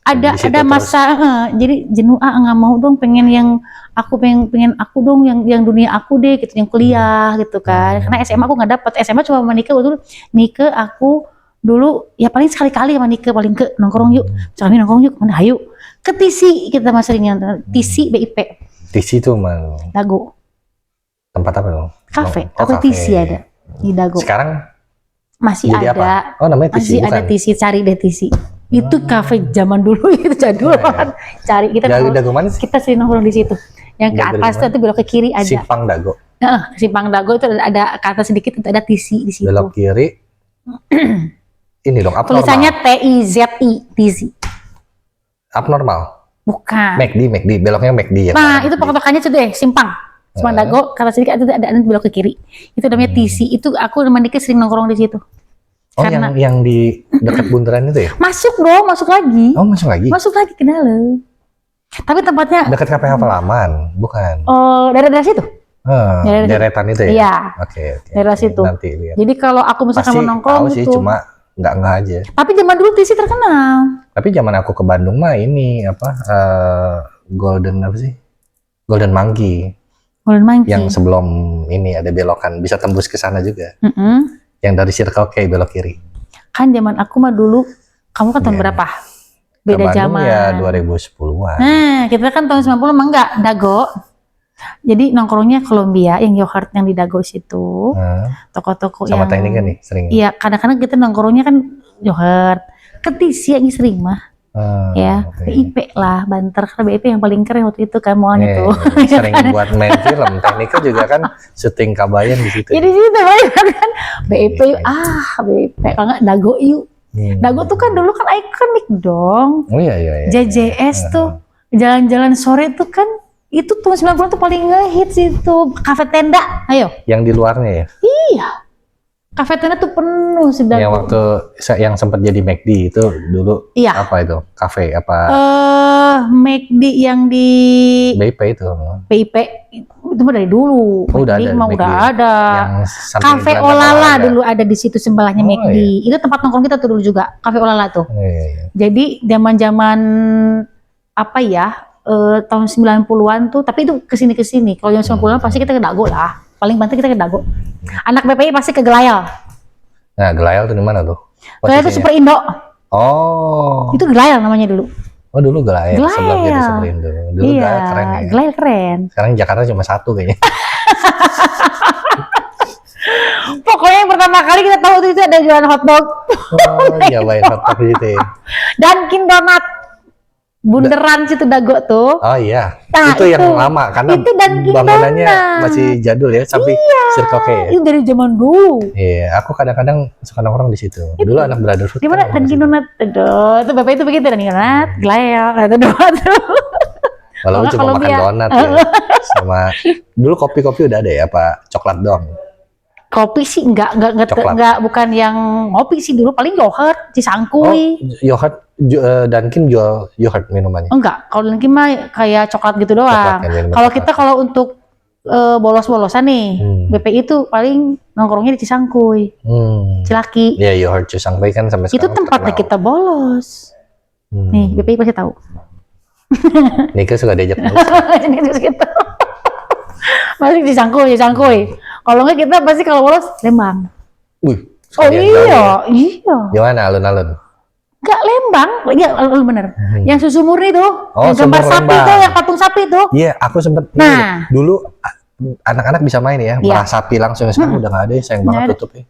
ada masa jadi jenuh, nggak mau dong, pengen yang aku pengen aku dong yang dunia aku deh gitu, yang kuliah gitu kan, karena SMA aku nggak dapet, SMA cuma menikah waktu Nike aku dulu ya paling sekali-kali sama Nike paling ke nongkrong yuk, kami nongkrong yuk, mana ayo ke TC, kita masih ringan TC BIP. TC itu mana? Dago. Tempat apa dong? Kafe. Aku TC ada di Dago. Sekarang masih ada. Apa? Oh namanya TC. Masih bukan? Ada TC, cari deh TC. Itu kafe zaman dulu itu jadul banget. Cari kita. Dago mana sih? Kita sering nongkrong di situ. Yang ke atas itu belok ke kiri ada. Simpang Dago. Simpang Dago itu ada ke atas sedikit itu ada TC di situ. Belok kiri. Ini dong, abnormal. Tulisannya TIZI, TIZI. Abnormal? Bukan. McD, beloknya McD ya. Nah, itu patokannya itu deh, Simpang. Simpang Dago, kata sedikit ada belok ke kiri. Itu namanya TC. Itu aku sama Dika sering nongkrong di situ. Oh, karena yang di Dekat bundaran itu ya? Masuk dong, masuk lagi. Oh, masuk lagi? Masuk lagi ke dalam. Tapi tempatnya dekat kafe halaman, bukan? Oh, daerah situ? Deretan itu ya? Iya. Oke. Daerah situ. Nanti lihat. Jadi kalau aku misalkan mau nongkrong gitu. Sih, cuma nggak aja. Tapi zaman dulu TC terkenal. Tapi zaman aku ke Bandung mah ini apa? Golden apa sih? Golden Monkey. Golden Monkey. Yang sebelum ini ada belokan, bisa tembus ke sana juga. Yang dari Circle K belok kiri. Kan zaman aku mah dulu, kamu kan tahun berapa? Beda zaman. Ya 2010-an. Nah, kita kan tahun 90 emang enggak Dago. Jadi nongkrongnya Columbia yang yogurt yang di Dago situ. Toko-toko yang sama tekniknya nih sering. Iya, kadang-kadang kita nongkrongnya kan yogurt. Ketisi yang sering mah. Ya, BIP lah, Banter, karena BIP yang paling keren waktu itu kan muan itu. Sering buat main film, tekniknya juga kan syuting Kabayan di situ. Jadi situ banyak kan BIP, BIP, kalau nggak Dago yuk. Dago tuh kan dulu kan ikonik dong. Oh iya. JJS tuh, jalan-jalan sore tuh kan, itu tuh 90 tuh paling ngehits itu, kafe tenda, ayo. Yang di luarnya ya? Iya. Kafe tenda tuh penuh sedang. Yang waktu yang sempat jadi McD itu dulu apa itu? Kafe apa? McD yang di BIP itu. BIP itu mah dari dulu. Udah ada. Kafe Olala dulu ada di situ sebelahnya McD. Iya. Itu tempat nongkrong kita tuh dulu juga, Kafe Olala tuh. Iya. Jadi zaman-zaman apa ya? Tahun 90-an tuh, tapi itu kesini. Kalau yang 90-an pasti kita ke Dago lah. Paling banter kita ke Dago. Anak BPI pasti ke Gelayal. Nah, Gelayal tuh di mana tuh? Gelayal tuh Super Indo. Oh. Itu Gelayal namanya dulu. Oh, dulu Gelayal. Sebelum jadi Super Indo. Dulu iya, keren ya. Gelayal keren. Sekarang Jakarta cuma satu kayaknya. Pokoknya yang pertama kali kita tahu itu ada jualan hotdog. Oh, nyobain hotdog gitu ya. Dunkin Donat. Bundaran situ Dago tuh. Oh iya. Nah, itu yang lama karena itu bangunannya masih jadul ya, sampai Circle K ya. Itu dari zaman dulu. Iya, aku kadang-kadang suka nongkrong di situ. Dulu anak Brotherhood. Di mana Dunkin Donat? Aduh, itu Bapak itu begitu Dunkin Donat, Gelayal, itu donat. Kalau cuma makan donat ya. Sama dulu kopi-kopi udah ada ya, apa coklat doang? Kopi sih enggak bukan yang ngopi sih dulu, paling yogurt, Cisangkuy. Oh, yogurt Dunkin jual yogurt minumannya? Enggak, kalau Dunkin mah kayak coklat gitu doang. Kalau kita kalau untuk bolos-bolosan nih, BPI itu paling nongkrongnya di Cisangkuy, Cilaki. Iya, yogurt Cisangkuy kan sampai sekarang itu tempatnya kita bolos. Nih, BPI pasti tahu. Nika suka diajak gitu. Masih Cisangkuy. Kalau enggak kita pasti kalau bolos Lembang. Oh iya. Di mana alun-alun? Enggak, Lembang. Iya, alun bener. Yang susu murni tuh. Oh, yang gambar sapi tuh, yang patung sapi tuh. Iya, aku sempet. Nah, dulu anak-anak bisa main ya, merah sapi langsung. Sekarang udah nggak ada ya, sayang banget tutup ya.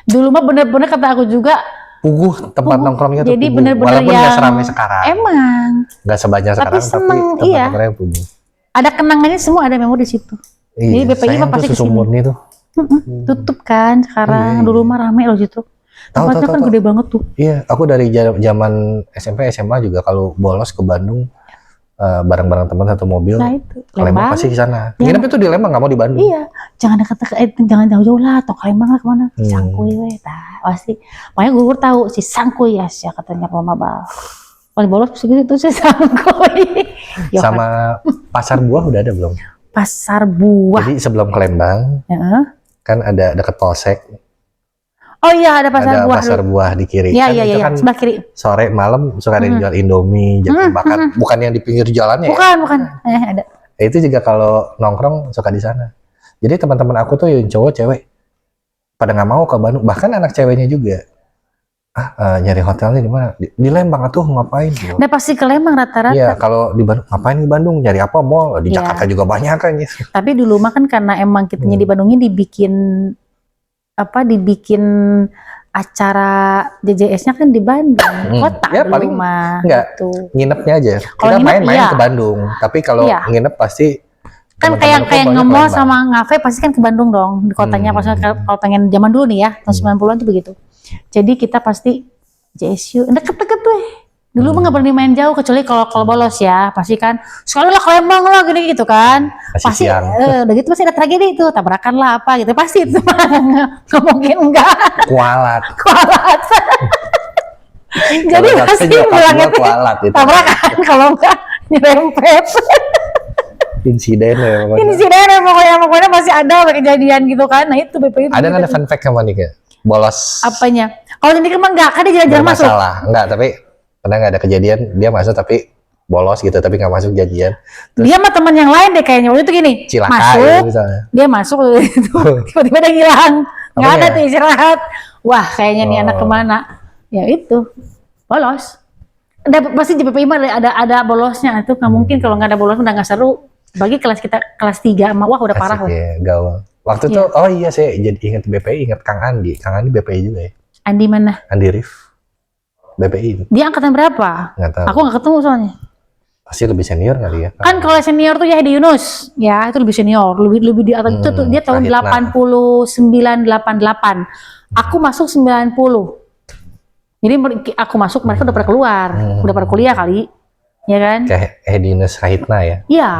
Dulu mah bener-bener kata aku juga. Puguh, tempat nongkrongnya tuh. Jadi bener-bener walaupun nggak seramai sekarang. Emang. Nggak sebanyak sekarang, tapi tempat nongkrongnya puguh. Ada kenangannya semua, ada memori di situ. Jadi BPI mah pasti susu murni tuh. Tutup kan sekarang. Dulu mah rame loh situ. Tempatnya kan gede banget tuh. Iya, aku dari zaman SMP SMA juga kalau bolos ke Bandung bareng-bareng teman satu mobil. Nah itu. Lembang pasti di sana. Nginep itu di Lembang, nggak mau di Bandung. Iya, jangan jangan jauh-jauh lah. Atau ke Lembang lah kemana? Cisangkuy weh, pasti. Makanya gue tahu si Sangkuy ya, sih katanya Pak Mabal. Paling bolos segitu tuh si Sangkuy. Sama pasar buah udah ada belum? Pasar buah. Jadi sebelum ke Lembang, kan ada dekat Polsek. Oh iya, ada pasar buah. Ada pasar buah di kiri. Iya, kan sebelah kiri. Sore malam suka ada yang jual Indomie, jagung bakar. Bukan yang di pinggir jalannya ya? Bukan. Ada. Itu juga kalau nongkrong suka di sana. Jadi teman-teman aku tuh yang cowok, cewek pada nggak mau ke Bandung. Bahkan anak ceweknya juga. Nyari hotelnya di mana? Di Lembang tuh ngapain? Nah pasti ke Lembang rata-rata. Iya, kalau di Bandung ngapain di Bandung? Nyari apa? Mall di Jakarta juga banyak kan gitu. Tapi dulu mah kan karena emang kitanya di Bandungnya dibikin acara JJS-nya kan di Bandung kota ya, dulu paling mah gitu. Nginepnya aja. Kalo kita main-main ke Bandung, tapi kalau nginep pasti kan kayak nge-mall sama ngafe pasti kan ke Bandung dong di kotanya. Maksudnya kalau pengen zaman dulu nih ya tahun 90-an tuh begitu. Jadi kita pasti JSU deket-deket tuh. Dulu mah nggak berani main jauh kecuali kalau bolos ya, pasti kan sekali lah ke Lembang lah gini gitu kan. Pasti udah gitu pasti ada tragedi itu, tabrakan lah apa gitu pasti itu. Nggak mungkin enggak. Kualat. Jadi pasti bilangnya kualat itu. tabrakan kalau enggak nyerempet. Insiden ya pokoknya. Insiden ya pokoknya masih ada kejadian gitu kan. Nah itu BPI. Ada nggak ada fun fact sama Nika? Bolos. Apanya? Kalau ini kan enggak, kan dia jalan-jalan masuk. Masalah, enggak, tapi pernah nggak ada kejadian dia masuk tapi bolos gitu, tapi nggak masuk janjian. Terus, dia sama teman yang lain deh kayaknya. Waktu itu gini, Cilaka, masuk, gitu dia masuk itu tiba-tiba dia hilang, nggak ada ya? tuh istirahat. Wah kayaknya nih anak kemana? Ya itu bolos. Pasti JPPI mah ada bolosnya, itu nggak mungkin kalau nggak ada bolos udah nggak seru. Bagi kelas kita kelas 3 mah wah udah parah lah. Ya, gaul. Waktu itu oh iya saya jadi ingat BPI, ingat Kang Andi BPI juga ya. Andi mana? Andi Rif BPI. Dia angkatan berapa? Nggak tahu. Aku nggak ketemu soalnya. Pasti lebih senior kali ya. Kan kalau senior tuh ya Hedi Yunus, ya itu lebih senior, lebih di atas itu tuh dia tahun 89 88. Aku masuk 90. Jadi aku masuk mereka udah pada keluar, udah pada kuliah kali, ya kan? Kayak Hedi Yunus Rahitna ya. Iya.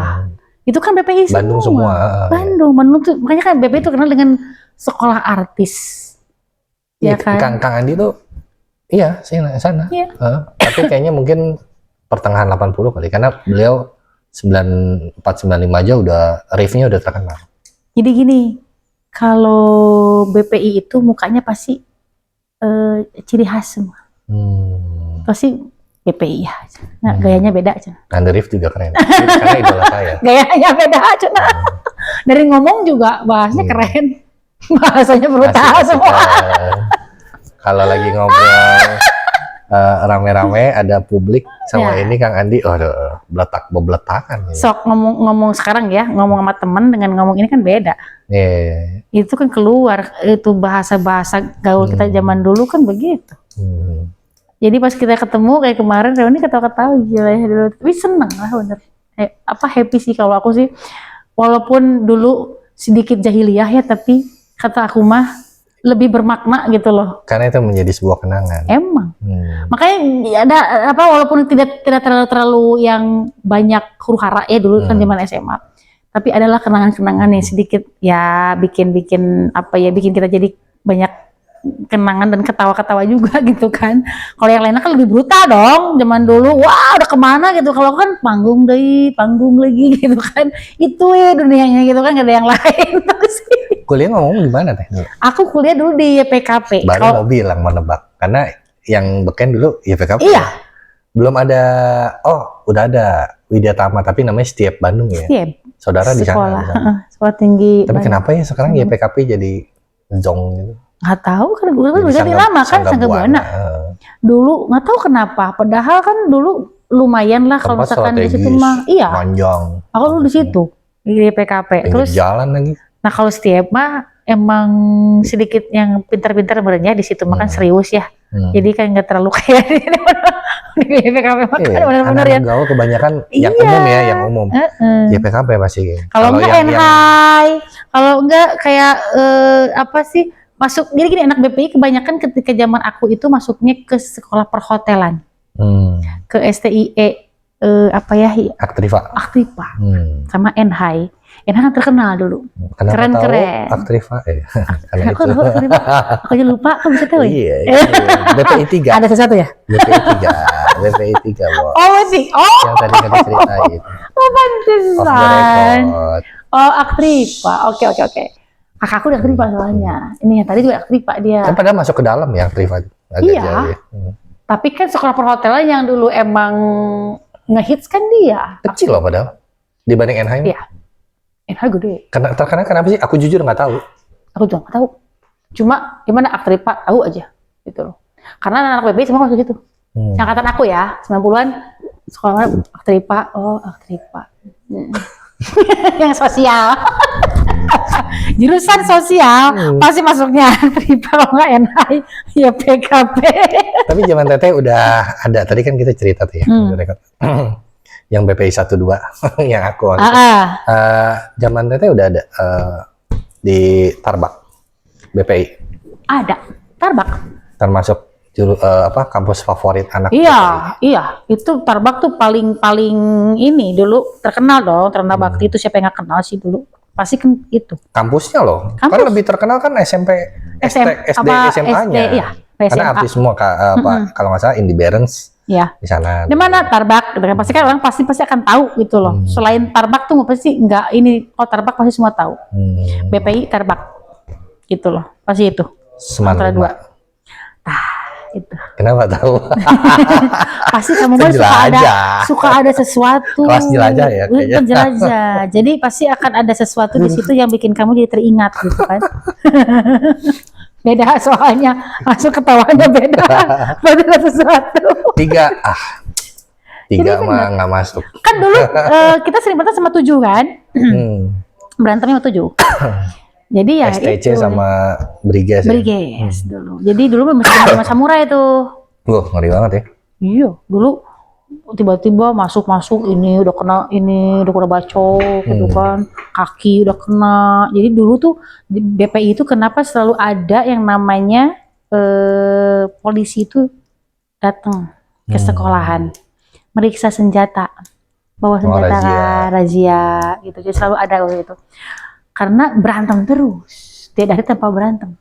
Itu kan BPI Bandung semua. Bandung tuh makanya kan BPI itu kenal dengan sekolah artis. Ya kan? Kang Andi tuh iya sana. Iya. Tapi kayaknya mungkin pertengahan 80 kali karena beliau 94 95 aja udah riffnya udah terkenal. Jadi gini, kalau BPI itu mukanya pasti ciri khas semua. Pasti BPI ya. Nah, gayanya beda aja. Andi Rif juga keren. Karena idola saya. Gayanya beda aja. Dari ngomong juga bahasanya keren. Bahasanya brutal semua. Kalau lagi ngobrol rame-rame ada publik sama ini Kang Andi, beletak-beletakan. Sok ngomong sekarang ya, ngomong sama temen dengan ngomong ini kan beda. Itu kan keluar, itu bahasa-bahasa gaul kita zaman dulu kan begitu. Jadi pas kita ketemu kayak kemarin reuni ketawa-ketawa gila ya dulu. Tapi seneng lah bener. Happy sih kalau aku sih. Walaupun dulu sedikit jahiliyah ya, tapi kata aku mah lebih bermakna gitu loh. Karena itu menjadi sebuah kenangan. Emang. Makanya ada walaupun tidak terlalu yang banyak huru-hara ya dulu kan zaman SMA. Tapi adalah kenangan-kenangan yang sedikit ya bikin kita jadi banyak kenangan dan ketawa-ketawa juga gitu kan. Kalau yang lainnya kan lebih brutal dong zaman dulu. Wah udah kemana gitu. Kalau kan panggung lagi gitu kan. Itu ya dunianya gitu kan, gak ada yang lain. Kuliah ngomong di mana teh? Aku kuliah dulu di YPKP. Baru mau bilang mau nebak. Karena yang beken dulu YPKP. Iya. Belum ada, udah ada Widya Tama tapi namanya Setiap Bandung ya. Setiap. Saudara di sana. Sekolah tinggi. Tapi kenapa ya sekarang YPKP jadi zong gitu? Nggak tahu kan gue udah lama kan Sangga Buana. Dulu nggak tahu kenapa, padahal kan dulu lumayan lah kalau misalkan di situ mah. Iya. Panjang. Aku dulu di situ di PKP. Terus jalan lagi. Nah kalau Setiap mah emang sedikit yang pintar-pintar sebenarnya di situ mah kan serius ya. Jadi kan nggak terlalu kayak di PKP mah kan benar-benar ya. Gaul kebanyakan yang umum ya, yang umum. YPKP pasti. Kalau enggak NHI, kalau enggak kayak apa sih? Masuk, jadi gini anak BPI kebanyakan ketika zaman aku itu masuknya ke sekolah perhotelan, ke STIE, Aktrifa, sama NHI kan terkenal dulu. Keren. Aktrifa karena aku itu. Aku aja lupa, kamu bisa tahu ya? Iya. BPI 3. Ada sesuatu ya? BPI 3, Bo. Yang tadi kita ceritain. Pantesan. Aktrifa, oke. Kakakku udah Aktrifa soalnya. Ini yang tadi juga Aktrifa dia. Kan padahal masuk ke dalam ya Aktrifa. Iya. Tapi kan sekolah perhotelan yang dulu emang ngehits kan dia. Kecil loh padahal. Dibanding NHI. Iya. NHI gede. Terkenal kenapa sih? Aku jujur nggak tahu. Aku juga nggak tahu. Cuma gimana Aktrifa tahu aja gitu loh. Karena anak BPI semua masuk gitu. Angkatan aku ya, 90-an sekolah Aktrifa. Aktrifa. Yang sosial. Jurusan sosial pasti masuknya Aktrifa kalau nggak NHI ya PKP. Tapi zaman Teteh udah ada, tadi kan kita cerita tuh ya, yang BPI 12 yang aku zaman Teteh udah ada di Tarbak BPI. Ada Tarbak. Termasuk kampus favorit anak. Iya, itu Tarbak tuh paling ini dulu terkenal dong, Terna Bakti itu siapa yang nggak kenal sih dulu. Pasti kan itu. Kampusnya loh. Kan lebih terkenal kan SMP, SD, SMA-nya. Iya. Karena artis semua kalau nggak salah Indy Barens ya. di sana. Di mana Tarbak? Gitu kan. Pasti kan orang pasti akan tahu gitu loh. Selain Tarbak tuh pasti nggak ini. Oh Tarbak pasti semua tahu. BPI Tarbak gitu loh. Pasti itu. Antara dua. Itu. Kenapa tahu? Pasti kamu mah suka ada sesuatu. Kelas jelajah ya. Penjelajah. Jadi pasti akan ada sesuatu di situ yang bikin kamu jadi teringat gitu kan. Beda soalnya langsung ketawanya beda. Beda sesuatu. Tiga mah nggak masuk. Kan dulu kita sering berantem sama 7 kan. Berantemnya sama 7. Jadi ya STC itu. sama Briges. Briges dulu. Jadi dulu masih sama samurai tuh. Loh, ngeri banget ya. Iya, dulu tiba-tiba masuk ini udah kena bacok gitu kan, kaki udah kena. Jadi dulu tuh di BPI itu kenapa selalu ada yang namanya polisi itu datang ke sekolahan meriksa senjata, bawa senjata razia gitu. Jadi selalu ada gitu. Karena berantem terus, tidak ada tanpa berantem.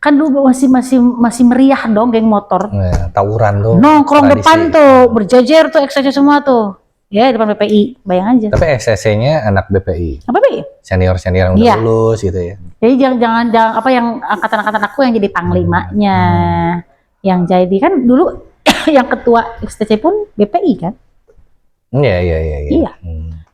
Kan dulu masih meriah dong geng motor. Tawuran tuh. Nongkrong depan tuh, berjejer tuh XCC semua tuh. Ya depan BPI, bayang aja. Tapi SCC-nya anak BPI. Apa BPI? Senior yang udah lulus gitu ya. Jadi jangan apa yang angkatan aku yang jadi panglimanya. Yang jadi kan dulu yang ketua XCC pun BPI kan? Iya.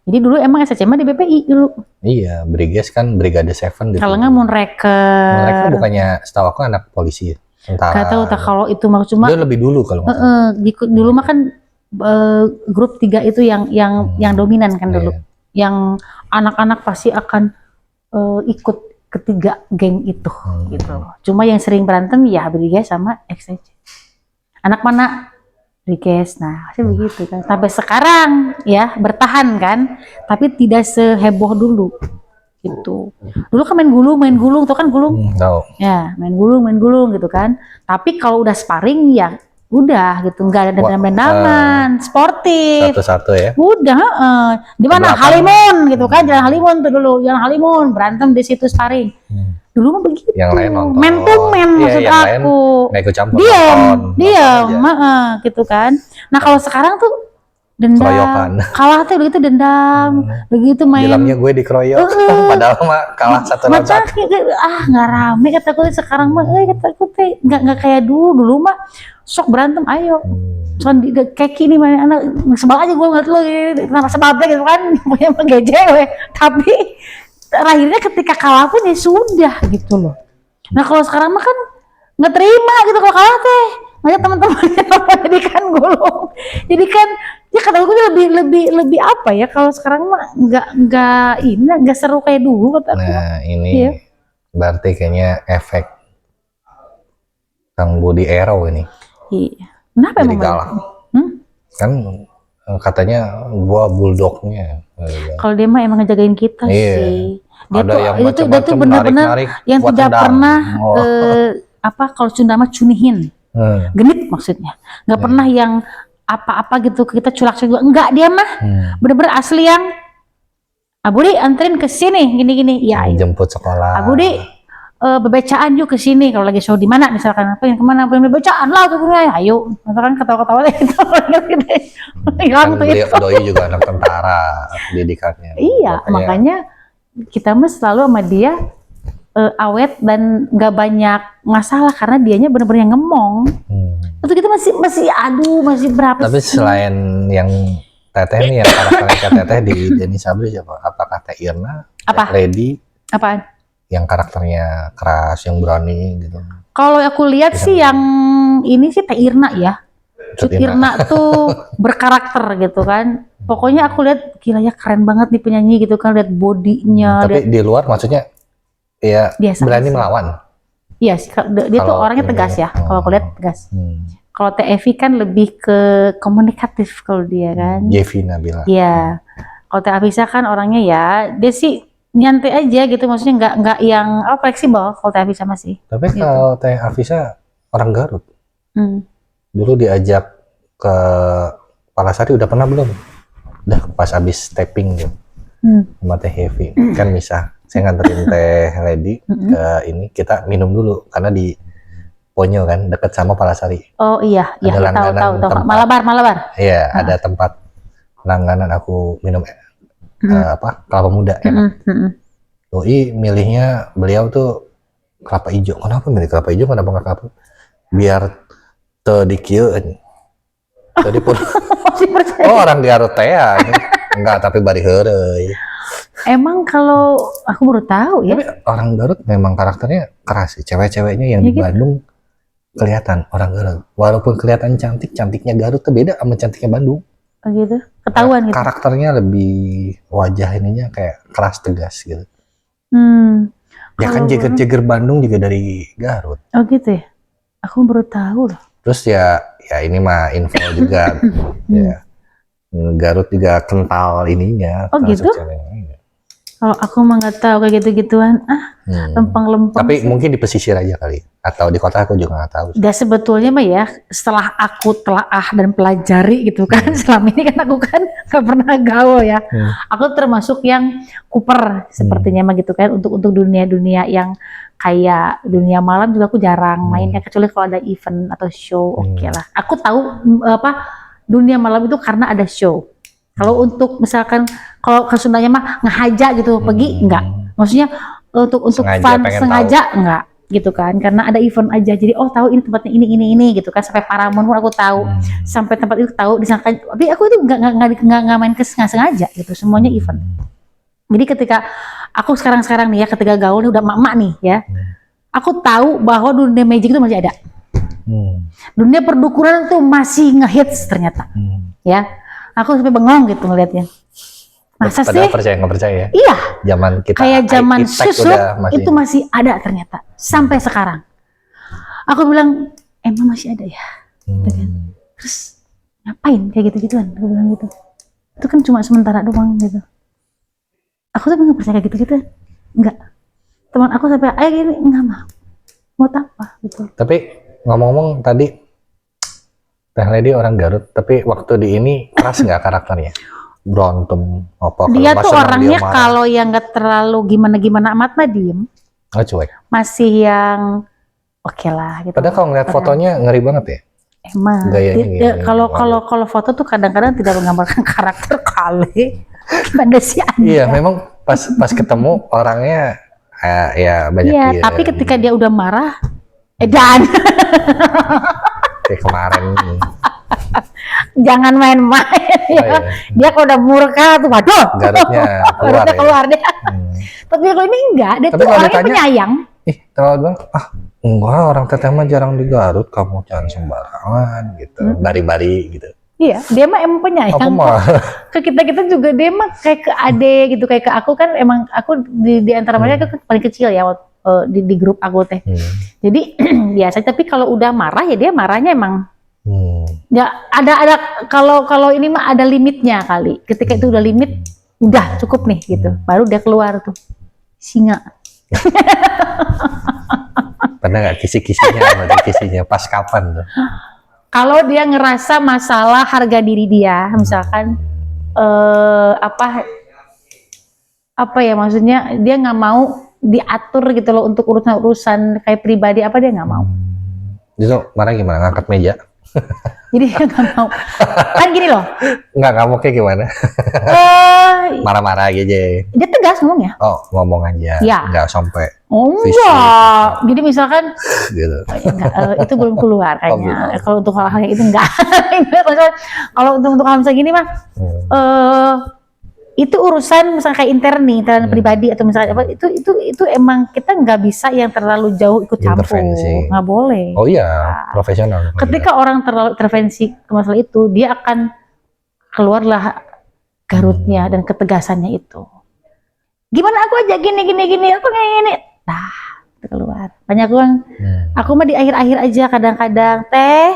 Jadi dulu emang SCC mah di BPI dulu. Iya, Briges kan Brigade 7 Kalau nggak Moonraker. Moonraker bukannya setahu aku anak polisi, tentara. Gak tahu kalau itu mah cuma. Dia lebih dulu kalau nggak salah. Dulu mah kan grup 3 itu yang dominan kan dulu. Yang anak-anak pasti akan ikut ketiga geng itu gitu. Cuma yang sering berantem ya Briges sama XCC. Anak mana? Briges, nah sih begitu kan. Sampai sekarang ya bertahan kan, tapi tidak seheboh dulu gitu. Dulu kan main gulung tuh kan gulung. Ya main gulung gitu kan. Tapi kalau udah sparring ya udah gitu, nggak ada dendam-dendaman, sportif. Satu-satu ya. Udah, di mana Halimun gitu kan, Jalan Halimun tuh dulu, Jalan Halimun berantem di situ sparring. Dulu mah begitu. Yang lain nonton. Men to men maksud aku. Nggak ikut campur. Diam, gitu kan. Nah kalau sekarang tuh dendam, kalah tuh begitu dendam, begitu main. Bilangnya gue dikeroyok, padahal mah kalah 1-1. Nggak rame kataku sekarang mah, kataku teh nggak kayak dulu mah sok berantem ayo. Soal kayak gini mana anak sebal aja gue ngeliat lo kenapa sebabnya gitu kan, punya mengeje tapi terakhirnya ketika kalah pun ya sudah gitu loh. Nah kalau sekarang mah kan nggak terima gitu kalau kalah teh, ngajak teman-temannya jadikan gulung, jadi kan ya kata aku lebih apa ya, kalau sekarang mah nggak seru kayak dulu kata aku. Nah ini berarti kayaknya efek Kang Budi Ero ini. Iya. Kenapa jadi galak? Kan katanya gua bulldognya. Kalau dia mah emang ngejagain kita sih. Dia ada tuh yang dia tuh benar-benar yang tidak pernah kalau Sunda mah cunihin. Genit maksudnya. Nggak pernah yang apa-apa gitu kita culak-culak, enggak, dia mah bener-bener asli yang Budi anterin ke sini gini-gini ya, jemput sekolah. Budi bebecaan yuk ke sini kalau lagi show di mana misalkan, apa yang kemana, pengen bebecaan lah tuh, ayo misalkan ketawa-ketawa gitu hilang tuh itu. Doi juga anak tentara pendidikannya. Iya, makanya kita mah selalu sama dia awet dan nggak banyak masalah karena dianya bener-bener yang ngemong. Waktu kita masih berapa tapi sih? Selain yang Teteh nih, yang karakternya Teteh di Denny Sabri siapa? Apakah Teh Irna? Apa? Lady? Apaan? Yang karakternya keras, yang berani gitu. Kalau aku lihat sih yang ini sih Teh Irna ya. Cut Irna tuh berkarakter gitu kan. Pokoknya aku lihat gila ya, keren banget nih penyanyi gitu kan, lihat bodinya. Tapi di luar maksudnya ya biasa berani melawan. Iya sih, dia tuh orangnya tegas ya. Kalau aku lihat tegas. Kalau Teh Evi kan lebih ke komunikatif kalau dia kan. Jevi Nabila. Iya. Kalau Teh Afisa kan orangnya ya dia sih nyantai aja gitu, maksudnya nggak yang fleksibel kalau Teh Afisa masih. Tapi gitu. Kalau Teh Afisa orang Garut. Dulu diajak ke Palasari udah pernah belum? Udah pas abis taping gitu. Sama Teh Hevi. Kan bisa saya nganterin Teh Lady ke ini, kita minum dulu karena di Ponyo kan, dekat sama Palasari. Oh iya, Ada langganan tahu. tempat. Malabar. Iya, ada tempat langganan aku minum kelapa muda enak. Doi milihnya beliau tuh kelapa hijau. Kenapa milih kelapa hijau? Kenapa nggak kelapa? Biar dikieu. Tadi pun oh orang Garut teh ya. Enggak, tapi bari heureuy. Emang kalau aku baru tahu ya. Tapi orang Garut memang karakternya keras sih. Cewek-ceweknya yang di Bandung kelihatan orang Garut. Walaupun kelihatan cantik, cantiknya Garut tuh beda sama cantiknya Bandung. Oh gitu. Ketahuan gitu. Karakternya lebih wajah ininya kayak keras tegas gitu. Ya kan jeger-jeger Bandung juga dari Garut. Oh gitu ya. Aku baru tahu loh. Terus ya ini mah info juga. Ya. Garut juga kental ininya. Oh gitu? Kalau aku mah nggak tahu kayak gitu-gituan. Lempeng-lempeng. Tapi mungkin di pesisir aja kali. Atau di kota aku juga nggak tahu. Udah sebetulnya mah ya, setelah aku telaah dan pelajari gitu kan, selama ini kan aku kan nggak pernah gaul ya. Aku termasuk yang kuper sepertinya mah gitu kan, untuk dunia-dunia yang kayak dunia malam juga aku jarang main, kecuali kalau ada event atau show, oke lah. Aku tahu dunia malam itu karena ada show. Kalau untuk misalkan kalau ke Sundanya mah ngehaja gitu pergi enggak. Maksudnya untuk fun sengaja enggak gitu kan, karena ada event aja. Jadi tahu ini tempatnya ini gitu kan, sampai Paramount pun aku tahu. Sampai tempat itu tahu disangka, tapi aku itu enggak main sengaja gitu, semuanya event. Jadi ketika aku sekarang nih ya, ketika gaul nih udah emak-emak nih ya. Aku tahu bahwa dunia magic itu masih ada. Dunia perdukunan tuh masih ngehits ternyata. Ya. Aku sampai bengong gitu ngelihatnya. Masa sih? Percaya nggak percaya ya? Iya. Zaman kita kayak zaman susuk itu masih ada ternyata sampai sekarang. Aku bilang emang masih ada ya. Terus ngapain kayak gitu-gituan? Aku bilang gitu. Itu kan cuma sementara doang gitu. Aku tuh nggak percaya kayak gitu-gitu. Enggak. Teman aku sampai gini nggak mau apa gitu. Tapi ngomong-ngomong tadi Teh Lady orang Garut, tapi waktu di ini keras nggak karakternya? Berantem apa? Dia tuh orangnya kalau yang nggak terlalu gimana amat mah diem. Oh cuek. Masih yang oke lah gitu. Padahal kalau ngeliat fotonya ngeri banget ya. Emang. Kalau foto tuh kadang-kadang tidak menggambarkan karakter kali. Gimana sih Anda? Iya, memang pas ketemu orangnya ya banyak. Iya, tapi ketika dia udah marah, dan kayak kemarin. Jangan main-main ya. Iya. Dia kalau udah murka tuh, waduh. Garutnya keluar deh. Tapi kalau ini enggak, dia tuh orangnya penyayang. Kalau bilang, enggak, orang teteh mah jarang di Garut, kamu jangan sembarangan gitu, bari-bari gitu. Iya, dia mah emang penyayang. Aku mah. Ke kita juga dia mah kayak ke ade gitu, kayak ke aku kan emang aku di antara mereka kan paling kecil ya di grup aku teh. Jadi biasa, tapi kalau udah marah ya dia marahnya emang ya ada kalau ini mah ada limitnya kali. Ketika itu udah limit, udah cukup nih gitu. Baru dia keluar tuh singa. Pernah nggak kisi-kisinya pas kapan tuh? Kalau dia ngerasa masalah harga diri dia, misalkan apa ya, maksudnya dia nggak mau diatur gitu loh untuk urusan kayak pribadi apa, dia nggak mau. Itu marah gimana? Ngangkat meja? Jadi dia nggak mau. Kan gini loh. Nggak mau kayak gimana? Marah-marah aja. Dia tegas ngomongnya. Oh, ngomong aja. Ya. Nggak sampai. Oh enggak. Jadi misalkan gitu. Itu belum keluar kayaknya. Kalau untuk hal-hal yang itu enggak. Kalau untuk hal misalnya gini mah itu urusan misalnya kayak interni pribadi atau misalnya apa, itu emang kita nggak bisa yang terlalu jauh ikut campur, nggak boleh. Oh iya, profesional. Ketika orang terlalu intervensi ke masalah itu, dia akan keluarlah Garutnya dan ketegasannya itu. Gimana aku aja gini, aku kayak gini, keluar. Banyak aku mah di akhir-akhir aja kadang-kadang teh,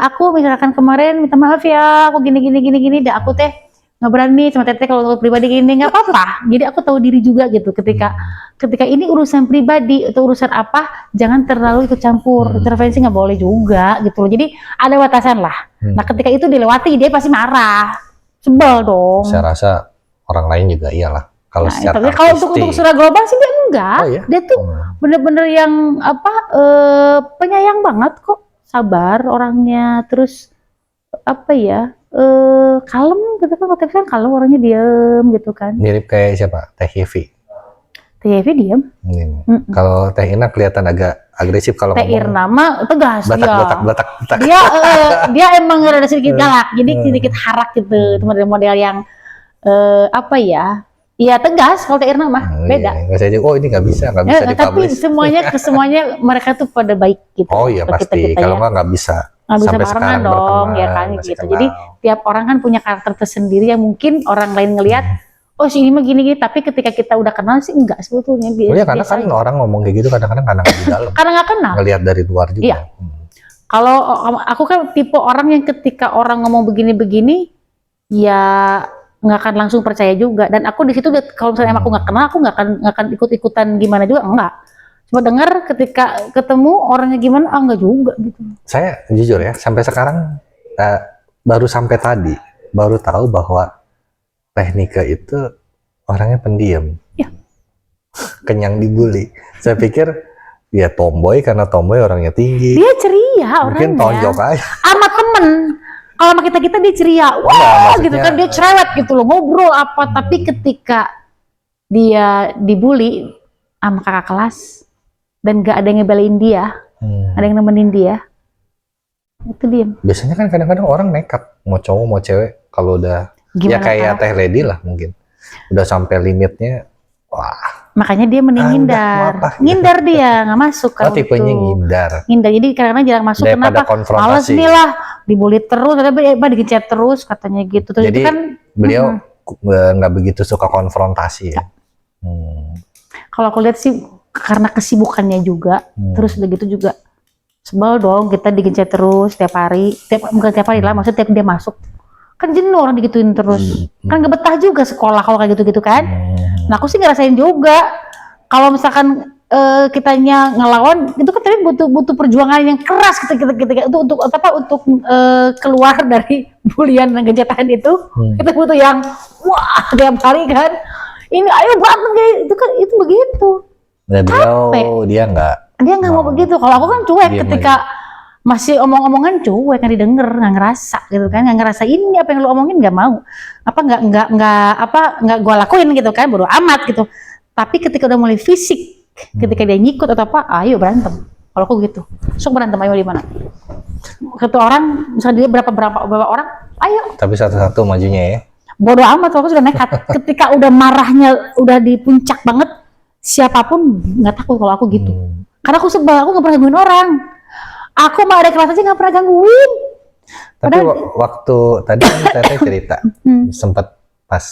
aku misalkan kemarin minta maaf ya, aku gini, dah aku teh nggak berani sama teteh kalau untuk pribadi gini, nggak apa-apa. Jadi aku tahu diri juga gitu, ketika ini urusan pribadi atau urusan apa, jangan terlalu ikut campur. Intervensi nggak boleh juga gitu loh. Jadi ada batasan lah. Nah ketika itu dilewati, dia pasti marah, sebel dong. Saya rasa orang lain juga iyalah. Kalau Nah, secara tapi kalau untuk artistik. secara global sih dia enggak. Oh, ya? Dia tuh bener-bener yang apa penyayang banget kok, sabar orangnya, terus apa ya kalem gitu kan, kalau kan kalem orangnya, diem gitu kan. Mirip kayak siapa? Teh Yevi. TYV diem. Kalau Teh Ina kelihatan agak agresif kalau Teh ngomong. Irna mah tegas Batak. dia emang rada sedikit galak, jadi sedikit harak gitu, model-model yang apa ya, iya tegas. Kalau Teh Irna mah beda. Nggak saya juga, oh ini nggak bisa Tapi dipublish. semuanya mereka tuh pada baik gitu. Oh iya pasti, kalau nggak bisa. Nggak bisa Sampai barengan sekarang dong, berteman, ya kan masih gitu. kenal. Jadi tiap orang kan punya karakter tersendiri yang mungkin orang lain ngelihat, oh si ini mah gini-gini, tapi ketika kita udah kenal sih enggak sebetulnya. Oh iya, karena kan orang ngomong kayak gitu kadang-kadang karena di dalam. Karena nggak kenal. Ngelihat dari luar juga. Iya. Kalau aku kan tipe orang yang ketika orang ngomong begini-begini, ya nggak akan langsung percaya juga. Dan aku di situ kalau misalnya aku nggak kenal, aku nggak akan ikut-ikutan gimana juga, enggak. Cuma dengar ketika ketemu orangnya gimana, enggak juga gitu. Saya jujur ya, sampai sekarang baru sampai tadi baru tahu bahwa Teh Nike itu orangnya pendiam. Ya. Kenyang dibully. Saya pikir dia tomboy karena tomboy orangnya tinggi. Dia ceria Mungkin orangnya. tonjok aja. Sama temen. Kalau sama kita dia ceria, wah gitu kan, dia cerewet gitu loh, ngobrol apa. Tapi ketika dia dibully sama kakak kelas dan gak ada yang ngebelain dia, ada yang nemenin dia, itu diem. Biasanya kan kadang-kadang orang nekat, mau cowok mau cewek, kalau udah Gimana ya kayak Teh Lady lah mungkin, udah sampai limitnya, wah. Makanya dia mending ngindar, ngindar dia nggak masuk. Oh tipenya ngindar. Ngindar, jadi karena jarang masuk. Daripada Kenapa? Males nih lah, dibully terus, tapi digencet terus katanya gitu. Terus jadi itu kan beliau nggak begitu suka konfrontasi ya. Kalau aku lihat sih karena kesibukannya juga, terus udah gitu juga sebel dong kita digencet terus tiap hari, bukan tiap hari lah, maksudnya tiap dia masuk kan jenuh orang digituin terus, kan gak betah juga sekolah kalau kayak gitu-gitu kan. Nah aku sih ngerasain juga kalau misalkan kitanya ngelawan itu kan, tapi butuh perjuangan yang keras kita untuk keluar dari bulian dan gencetan itu. Kita butuh yang wah tiap hari kan, ini ayo berantem kayak itu kan, itu begitu. Dan dia nggak mau begitu. Kalau aku kan cuek, ketika masih omong-omongan cuek, nggak didengar, nggak ngerasa gitu kan, nggak ngerasa ini apa yang lu omongin, nggak mau, nggak gua lakuin gitu kan, bodo amat gitu. Tapi ketika udah mulai fisik, ketika dia nyikut atau apa, ayo berantem. Kalau aku gitu, sok berantem, ayo di mana? Satu orang, misalnya dia berapa orang, ayo. Tapi satu-satu majunya ya. Bodo amat, aku sudah nekat. Ketika udah marahnya udah di puncak banget, siapapun nggak takut kalau aku gitu. Karena aku sebel, aku nggak pernah gangguin orang. Aku mah ada kelas aja nggak pernah gangguin. Tapi waktu tadi kan Teteh cerita, sempat pas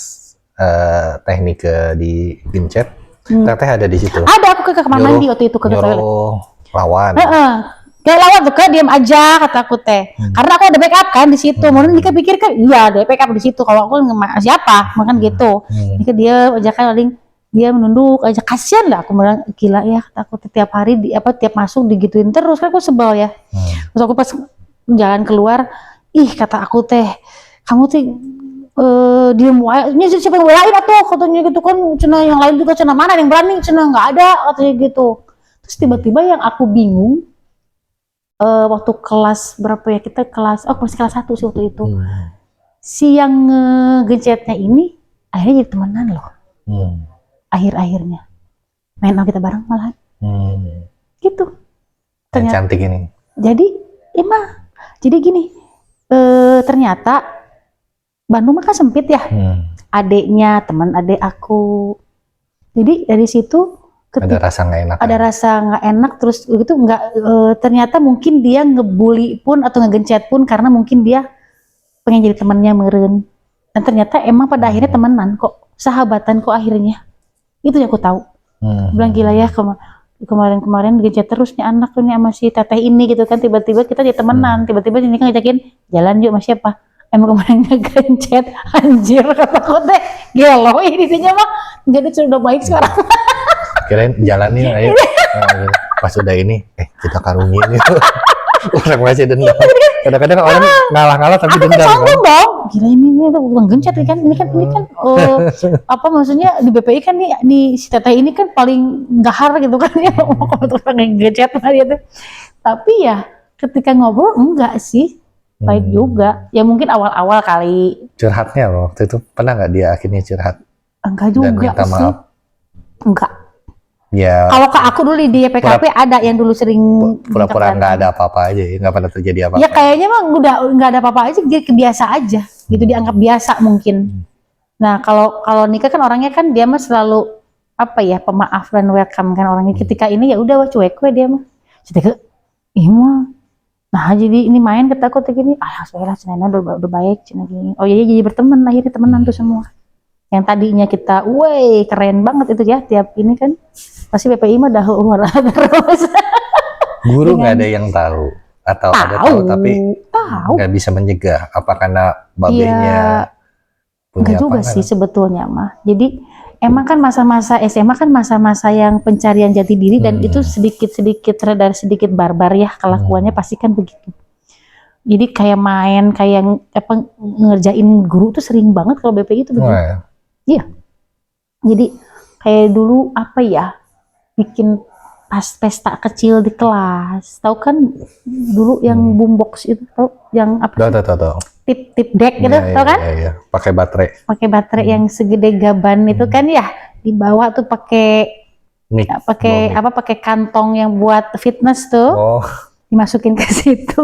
Teh Nike di Gencet, Teteh ada di situ. Ada, aku ke kamar mandi waktu itu, ke toilet. Lawan. Kayak lawan tuh, diam aja kata aku teh. Karena aku ada backup kan di situ. Mungkin Nika pikir kan, iya ada backup di situ. Kalau aku siapa, makan gitu. Nika dia ajakan paling dia menunduk aja, kasihan lah. Aku bilang gila ya, kata aku tiap hari tiap masuk digituin terus, kan aku sebel ya. Terus aku pas jalan keluar, ih kata aku teh, kamu tuh diem wae, ini siapa yang belain atuh katanya gitu kan, cina yang lain juga, cina mana yang berani, cina nggak ada katanya gitu. Terus tiba-tiba yang aku bingung, waktu kelas berapa ya, kita masih kelas 1 sih waktu itu. Si yang gencetnya ini akhirnya jadi temenan loh. Akhir-akhirnya main sama kita bareng malahan. Gitu. Ternyata cantik ini. Jadi jadi gini, ternyata Bandung mah kan sempit ya. Adeknya teman adek aku. Jadi dari situ ada rasa nggak enak. Ada rasa nggak enak, terus gitu nggak. Ternyata mungkin dia ngebully pun atau ngegencet pun karena mungkin dia pengen jadi temannya meren. Dan ternyata emang pada akhirnya temenan kok, sahabatan kok akhirnya. Itu yang aku tahu. Bilang gila ya, kemarin digencet terus nih anak tuh nih sama si Teteh ini gitu kan, tiba-tiba kita jadi temenan, tiba-tiba ini kan ngajakin jalan yuk sama siapa. Emang kemarin ngegencet, anjir kata aku teh, gelo ini mah jadi sudah baik sekarang. Kirain jalanin ayo. Pas udah ini, kita karungin gitu. Orang masih dendam. Kadang-kadang orang ngalah-ngalah tapi aku dendam. Aku sombong dong, gila ini ada uang gencet nih kan, ini kan apa maksudnya di BPI kan nih si teteh ini kan paling gahar gitu kan ya, kalau tukang gencet dia tuh. Tapi ya ketika ngobrol enggak sih, baik juga. Ya mungkin awal-awal kali. Curhatnya waktu itu pernah nggak dia akhirnya curhat? Enggak juga Dan minta sih. maaf. Enggak. Ya. Kalau ke aku dulu di PKP ada yang dulu sering pura-pura nggak ada apa-apa aja, nggak pernah terjadi apa-apa. Ya kayaknya mah udah nggak ada apa-apa aja, dia kebiasa aja, gitu dianggap biasa mungkin. Nah kalau Nika kan orangnya kan dia mah selalu apa ya, pemaaf dan welcome kan orangnya. Ketika ini ya udah cuek dia mah. Ketika ini mah, nah jadi ini main kata aku gini, alhamdulillah Cina udah baik Cina gini. Oh iya jadi berteman, akhirnya temenan tuh semua. Yang tadinya kita, woi keren banget itu ya tiap ini kan, pasti BPI mah dah luar terus. Guru nggak ada yang tahu atau ada tahu tapi nggak bisa mencegah, apa karena babenya punya enggak juga apa, sih sebetulnya mah. Jadi emang kan masa-masa SMA kan masa-masa yang pencarian jati diri dan itu sedikit-sedikit rada sedikit barbar ya kelakuannya pasti kan begitu. Jadi kayak main kayak apa ngerjain guru tuh sering banget kalau BPI itu begitu. ya? Iya. Jadi kayak dulu apa ya, bikin pas pesta kecil di kelas. Tahu kan dulu yang boombox itu, tahu yang apa sih? Tahu. Tip deck gitu, tahu kan? Iya. Pakai baterai. Pakai baterai yang segede gaban itu kan ya, di bawah tuh pakai pakai kantong yang buat fitness tuh. Oh. Dimasukin ke situ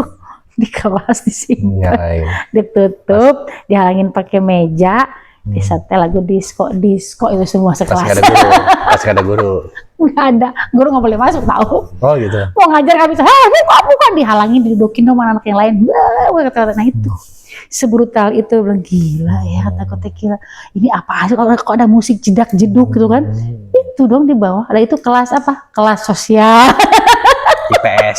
di kelas di sini. Iya. Ditutup, dihalangin pakai meja. Disetel lagu disco itu semua sekelas. Pas ada guru. Nggak ada, guru nggak boleh masuk tahu. Oh gitu. Mau ngajar nggak bisa, bukan dihalangin, didudukin sama anak yang lain. Nah itu sebrutal itu, bilang gila ya, takut gila. Ini apa sih kalau kok ada musik jedak jeduk gitu kan? Itu dong di bawah. Ada itu kelas apa? Kelas sosial. IPS.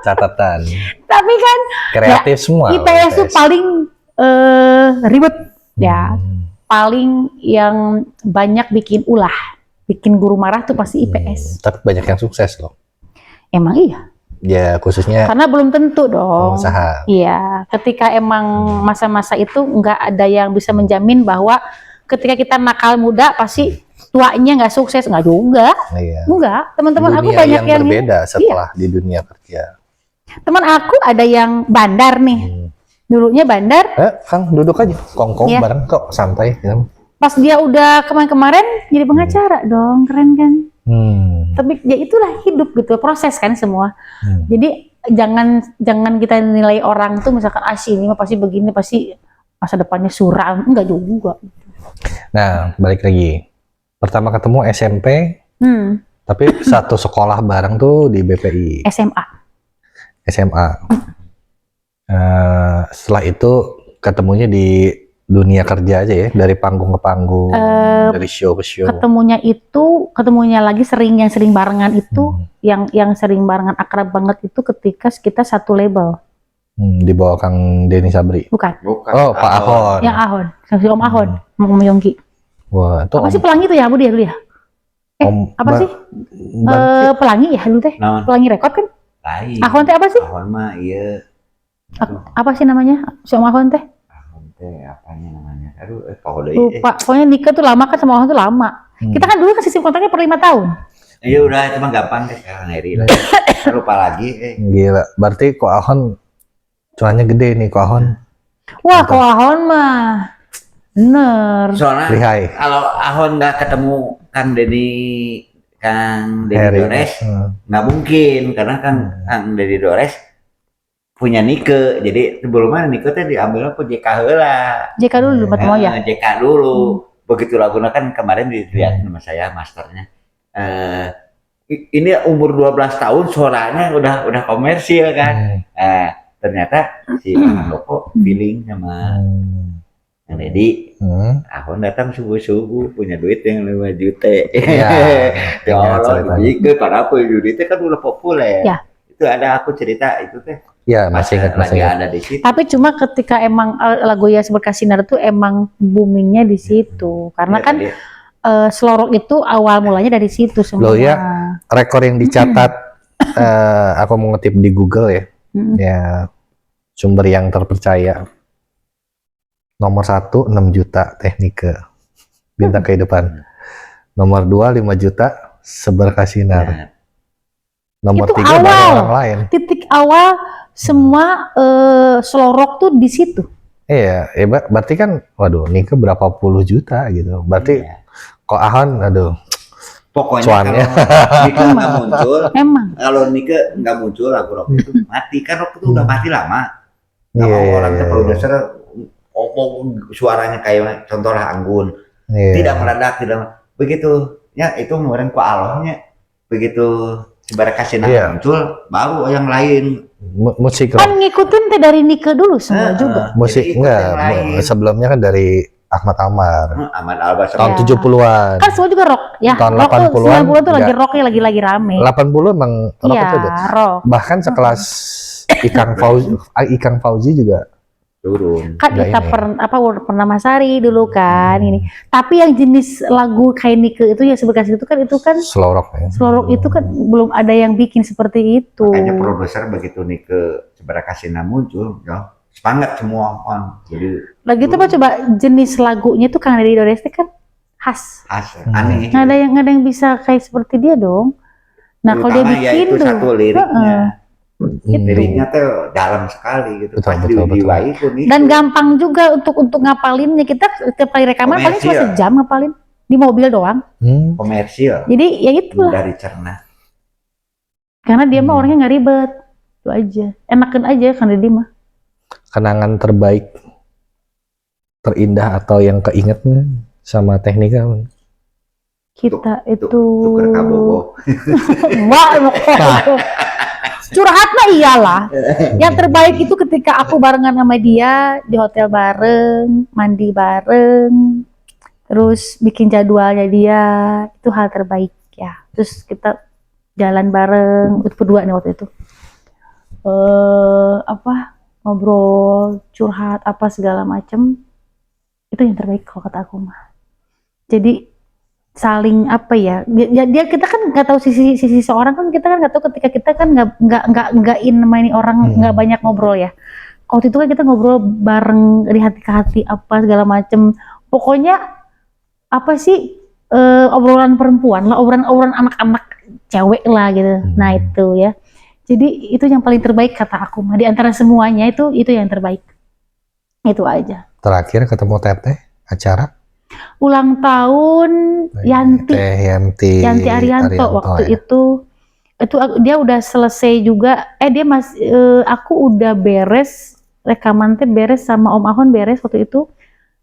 Catatan. Tapi kan kreatif ya, semua. IPS tuh paling ribet. Ya, paling yang banyak bikin ulah, bikin guru marah tuh pasti IPS. Tapi banyak yang sukses loh. Emang iya? Ya khususnya. Karena belum tentu dong. Pengusaha. Iya, ketika emang masa-masa itu nggak ada yang bisa menjamin bahwa ketika kita nakal muda pasti tuanya nggak sukses, nggak juga. Iya. Enggak, teman-teman aku banyak yang berbeda setelah di dunia kerja. Teman aku ada yang bandar nih. Dulunya bandar. Kang duduk aja, kongkong bareng kok, santai. Gitu. Pas dia udah kemarin jadi pengacara dong, keren kan? Tapi ya itulah hidup gitu, proses kan semua. Jadi jangan kita nilai orang tuh misalkan ini mah pasti begini, pasti masa depannya suram, enggak juga. Nah balik lagi, pertama ketemu SMP, tapi satu sekolah bareng tuh di BPI. SMA. Setelah itu ketemunya di dunia kerja aja ya, dari panggung ke panggung, dari show ke show. Ketemunya lagi yang sering barengan itu, yang sering barengan akrab banget itu ketika kita satu label. Di bawah Kang Denny Sabri. Bukan. Oh Pak Ahon. Yang Ahon, Om Ahon, Om Yongki. Wah, itu apa sih pelangi itu ya, Bu dia? Apa sih? Pelangi ya dulu teh. Pelangi rekod kan? Lain. Ahon teh apa sih? Ahon mah iya. Apa sih namanya? Si Om Ahon teh? Ahon teh apanya namanya? Aduh, lupa. Pokoknya nikah tuh lama kan sama Ahon tuh lama. Kita kan dulu kan sistem kontraknya per 5 tahun. Iya udah, cuma gampang deh sekarang Eri lah. Lupa lagi. Gila, berarti kok Ahon cuannya gede nih kok Ahon. Wah, kok Ahon mah bener. Soalnya kalau Ahon nggak ketemu Kang Denny Dores, nggak mungkin karena Kang Denny Dores punya Nike, jadi sebelumnya Nike teh diambilnya ke JK heula. JK dulu Batmo ya. JK dulu. Begitu laguna kan kemarin dilihat sama saya masternya. Ini umur 12 tahun suaranya udah komersil kan. Ternyata si Loko feeling sama yang Dedi. Aku datang subuh-subuh punya duit yang 5 juta. Ya Allah, jadi para duitnya kan udah populer. Ya. Itu ada aku cerita itu teh. Ya, masih ada di situ. Tapi cuma ketika emang lagu Yas Berkasinar tuh emang boomingnya di situ. Karena kan Slorok itu awal mulanya dari situ semua. Loh ya, rekor yang dicatat aku mau ngetip di Google ya. Ya, sumber yang terpercaya. Nomor 1 6 juta Teknike Bintang Kehidupan. Nomor 2 5 juta Seberkas Sinar. Ya. Nomor Itu 3 baru awal. orang lain. Titik awal semua selorok tuh di situ. Iya, berarti kan waduh Nike berapa puluh juta gitu. Berarti Iya. kok Ahon aduh Pokoknya cuannya. kalau Nike nggak muncul, Emang. kalau Nike nggak muncul lagu rock itu mati kan, rock itu udah mati lama. Nggak Iya, mau iya, orang iya. produser omong suaranya kayak contoh lah Anggun, Iya. tidak meledak, tidak begitu. Ya itu kemarin ku Alohnya begitu Seberkas Sinar Iya. muncul, baru yang lain. Musik rock. Kan ngikutin teh dari Nike dulu semua juga. Musik Jadi ikut enggak, yang lain. sebelumnya kan dari Ahmad Amar. Ahmad Albar Tahun Ya. 70-an. Kan semua juga rock ya. Tahun Rock tuh 80-an 90 tuh lagi enggak. rocknya lagi rame. 80 emang rock Iya, itu udah. rock. Bahkan sekelas Ikang Fauzi juga turun. Kan Nggak kita ini. pernah Masari dulu kan ini. Tapi yang jenis lagu kayak Nike itu ya Seberkas itu kan slow rock ya. selorok itu kan belum ada yang bikin seperti itu. Makanya produser begitu Nike Seberkas Sinar muncul, ya semangat semua kan. Jadi Lagi itu coba jenis lagunya tuh Kang Deddy Dores kan khas. khas, aneh. Nggak ada yang bisa kayak seperti dia dong. Nah kalau dia Terutama ya bikin itu tuh, satu liriknya. Hmm. Liriknya tuh dalam sekali gitu. Betul, Pas betul, betul. diwai pun itu. dan gampang juga untuk ngapalinnya. Kita setiap kali rekaman paling cuma Komersil. sejam ngapalin di mobil doang. Komersil, Jadi ya itulah. mudah dicerna. Karena dia mah orangnya nggak ribet, itu aja. Enakan aja Kang Deddy mah. Kenangan terbaik, terindah atau yang keingetnya sama Teknika. Kita itu Tuker kabogo. Wah, curhat mah iyalah. Yang terbaik itu ketika aku barengan sama dia di hotel bareng, mandi bareng, terus bikin jadwalnya dia, itu hal terbaik ya. Terus kita jalan bareng, itu berdua nih waktu itu. Ngobrol, curhat apa segala macem, itu yang terbaik kalau kata aku mah. Jadi saling apa ya, dia kita kan nggak tahu sisi seorang kan, kita kan nggak tahu ketika kita kan nggak main orang, nggak banyak ngobrol ya. Waktu itu kan kita ngobrol bareng di hati ke hati apa segala macem, pokoknya apa sih obrolan perempuan lah, obrolan anak-anak cewek lah gitu. Nah itu ya, jadi itu yang paling terbaik kata aku mah, di antara semuanya itu yang terbaik, itu aja. Terakhir ketemu Teteh acara Ulang tahun Yanti Arianto waktu ya. itu dia udah selesai juga, aku udah beres rekaman teh, beres sama Om Ahon, beres waktu itu.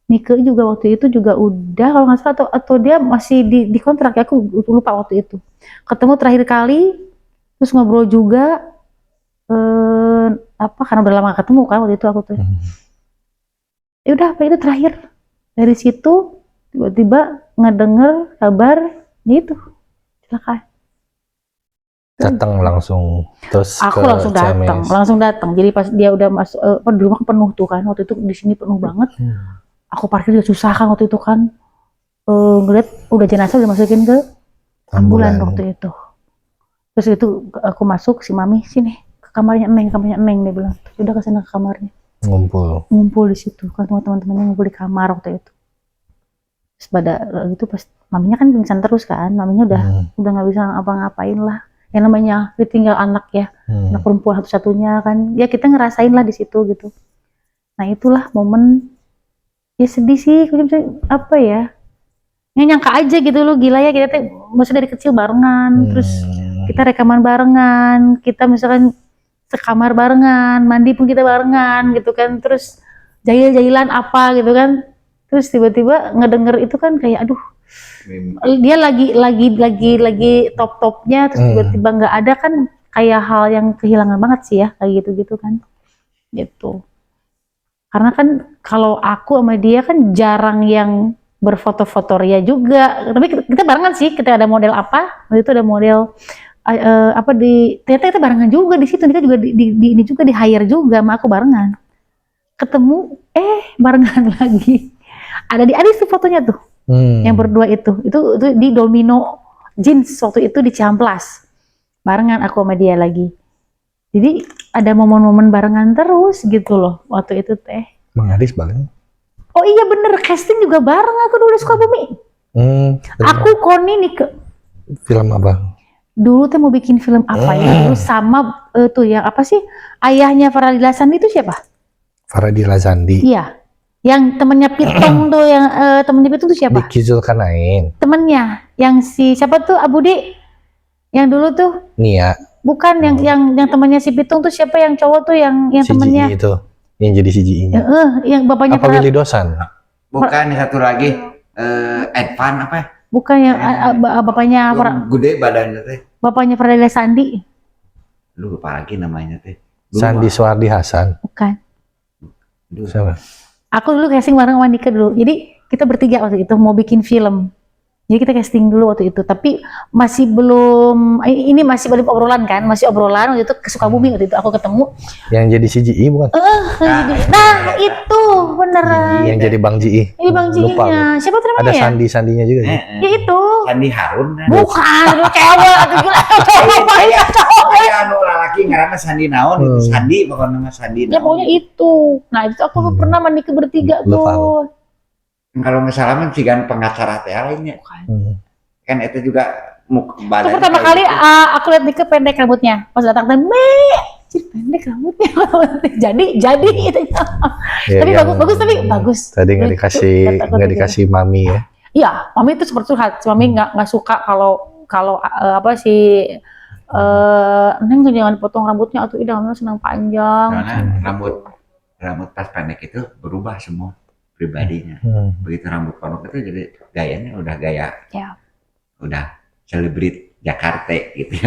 Nike juga waktu itu juga udah kalau nggak salah, atau dia masih di kontrak ya, aku lupa waktu itu. Ketemu terakhir kali, terus ngobrol juga karena udah lama ketemu kan waktu itu aku tuh. Ya udah, apa itu terakhir. Dari situ tiba-tiba ngedenger kabar gitu, silakan. Datang langsung terus Aku ke langsung datang. Jadi pas dia udah masuk, di rumah penuh tuh kan waktu itu, di sini penuh banget. Aku parkir juga susah kan waktu itu kan. Ngeliat udah jenazah udah masukin ke ambulan waktu itu. Terus itu aku masuk, si Mami sini ke kamarnya Eneng dia bilang. Udah kesana ke kamarnya. Ngumpul di situ kan, teman-temannya ngumpul di kamar waktu itu. Terus pada itu pas maminya kan pingsan terus kan, maminya udah nggak bisa ngapa-ngapain lah. Yang namanya ditinggal anak ya, anak perempuan satu-satunya kan, ya kita ngerasain lah di situ gitu. Nah itulah momen ya sedih sih, apa ya, nggak nyangka aja gitu loh, gila ya, kita maksudnya dari kecil barengan, terus kita rekaman barengan, kita misalkan sekamar barengan, mandi pun kita barengan gitu kan, terus jahil-jahilan apa gitu kan, terus tiba-tiba ngedenger itu kan kayak aduh, dia lagi top-topnya, terus tiba-tiba nggak ada kan, kayak hal yang kehilangan banget sih ya, kayak gitu kan, gitu. Karena kan kalau aku sama dia kan jarang yang berfoto-foto Ria juga, tapi kita barengan sih, kita ada model apa, waktu itu ada model ternyata kita barengan juga di situ, kita juga ini juga di hire juga sama aku barengan, ketemu barengan lagi, ada itu fotonya tuh, yang berdua itu di Domino Jeans waktu itu di Ciamplas, barengan aku sama dia lagi, jadi ada momen-momen barengan terus gitu loh waktu itu teh. Mang Adis balik? Oh iya bener, casting juga bareng aku dulu di Sukabumi. Aku Koni nih ke Film apa? dulu tuh mau bikin film apa ya? Dulu sama tuh yang apa sih? Ayahnya Faradila Sandi itu siapa? Faradila Sandi. Iya. Yang temennya Pitung tuh, yang temennya Pitung tuh siapa? Diki Zulkarnain. Temennya, yang si siapa tuh Abu De? Yang dulu tuh? Nia. Bukan yang temennya si Pitung tuh siapa, yang cowok tuh yang temennya? CGI itu, yang jadi CGI-nya. Yang bapaknya Apa Willy Dosan? Bukan satu lagi Advan apa? Bukan yang bapaknya Gede badannya teh. Bapaknya Faradila Sandi. Lu lupa lagi namanya teh. Sandi Suwardi Hasan. Bukan. Siapa? Aku dulu casting bareng sama Nika dulu. Jadi kita bertiga waktu itu mau bikin film. Jadi kita casting dulu waktu itu, tapi masih belum, ini masih belum obrolan kan, masih obrolan waktu itu ke Sukabumi waktu itu aku ketemu. Yang jadi CGI bukan? Nah itu beneran. Yang jadi Bang Ji. Ini Bang Ji-nya. Siapa tuh namanya Ada ya? Sandinya juga ya? Ya itu. Sandi Harun. Bukan, lu cewek atau gila. Kayak anu lalaki ngaranna Sandi naon itu Sandi pokoknya nama Sandi. Ya pokoknya itu. Nah itu aku pernah sama Nika bertiga tuh. Kalau nggak salah kan cigan pengacara teh lainnya. Kan itu juga itu pertama kali aku lihat Nika pendek rambutnya. Pas datang teh pendek rambutnya. jadi itu. Tapi bagus. Tadi nggak dikasih mami ya? Iya, mami itu super curhat. Mami nggak suka kalau apa sih Neng jangan potong rambutnya atau idamnya senang panjang. Karena rambut pas pendek itu berubah semua pribadinya. Begitu rambut pondok itu jadi gayanya udah gaya. Ya. Udah selebrit Jakarta gitu.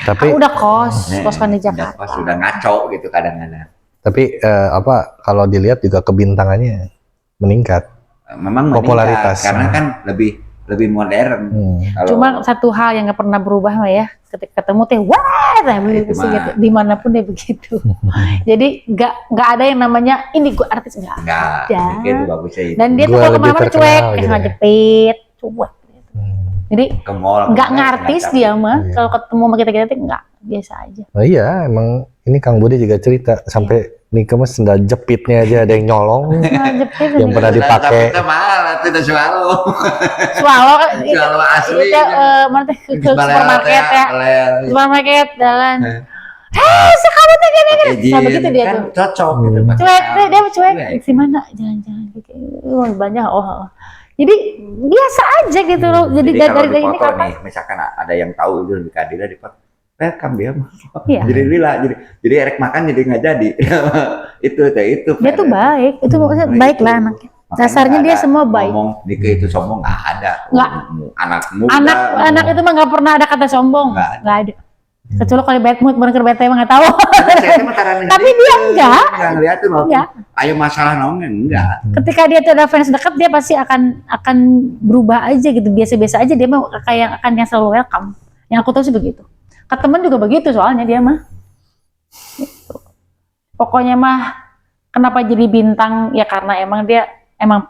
Tapi udah kos kan di Jakarta. Udah ngaco gitu kadang-kadang. Tapi kalau dilihat juga kebintangannya meningkat. Memang popularitas karena kan lebih modern. Cuma satu hal yang nggak pernah berubah mah ya, ketika ketemu teh wah begitu dimanapun deh begitu. Jadi nggak ada yang namanya ini gue artis nggak ada. Dan dia tuh kalau kemana-mana cuek, kayak ngajepit, cuek. Jadi nggak ngartis dia mah. Kalau ketemu sama kita nggak biasa aja. Oh iya, emang ini Kang Budi juga cerita sampai Nika mas sendal jepitnya aja ada yang nyolong, yang pernah dipakai. Kita mahal, tidak swallow. Swallow asli. Mana ke supermarket ya? Supermarket jalan. Kamu tuh gini. Nah begitu dia tuh. Cocok gitu. Cuek, dia cuek. Si mana jalan-jalan gitu. Banyak. Jadi biasa aja gitu loh. Jadi dari ini kapan? Misalkan ada yang tahu itu di Kadira di welcome dia mah. Iya. Jadi lila, jadi erek makan jadi nggak jadi. itu. Dia tuh baik, itu maksudnya baik lah anaknya. Dasarnya dia semua baik. Ngomong Nika itu sombong nggak ada. Nggak. Anak muda. Anak itu mah nggak pernah ada kata sombong. Nggak ada. Kecuali kalau bad mood, bener bete emang nggak tahu. Tapi dia enggak. Nggak ngeliatin loh. Ayo masalah naonnya enggak. Ketika dia tuh ada fans dekat, dia pasti akan berubah aja gitu. Biasa-biasa aja dia mah kayak akan yang selalu welcome. Yang aku tahu sih begitu. Ke temen juga begitu soalnya dia mah. Gitu. Pokoknya mah kenapa jadi bintang ya karena emang dia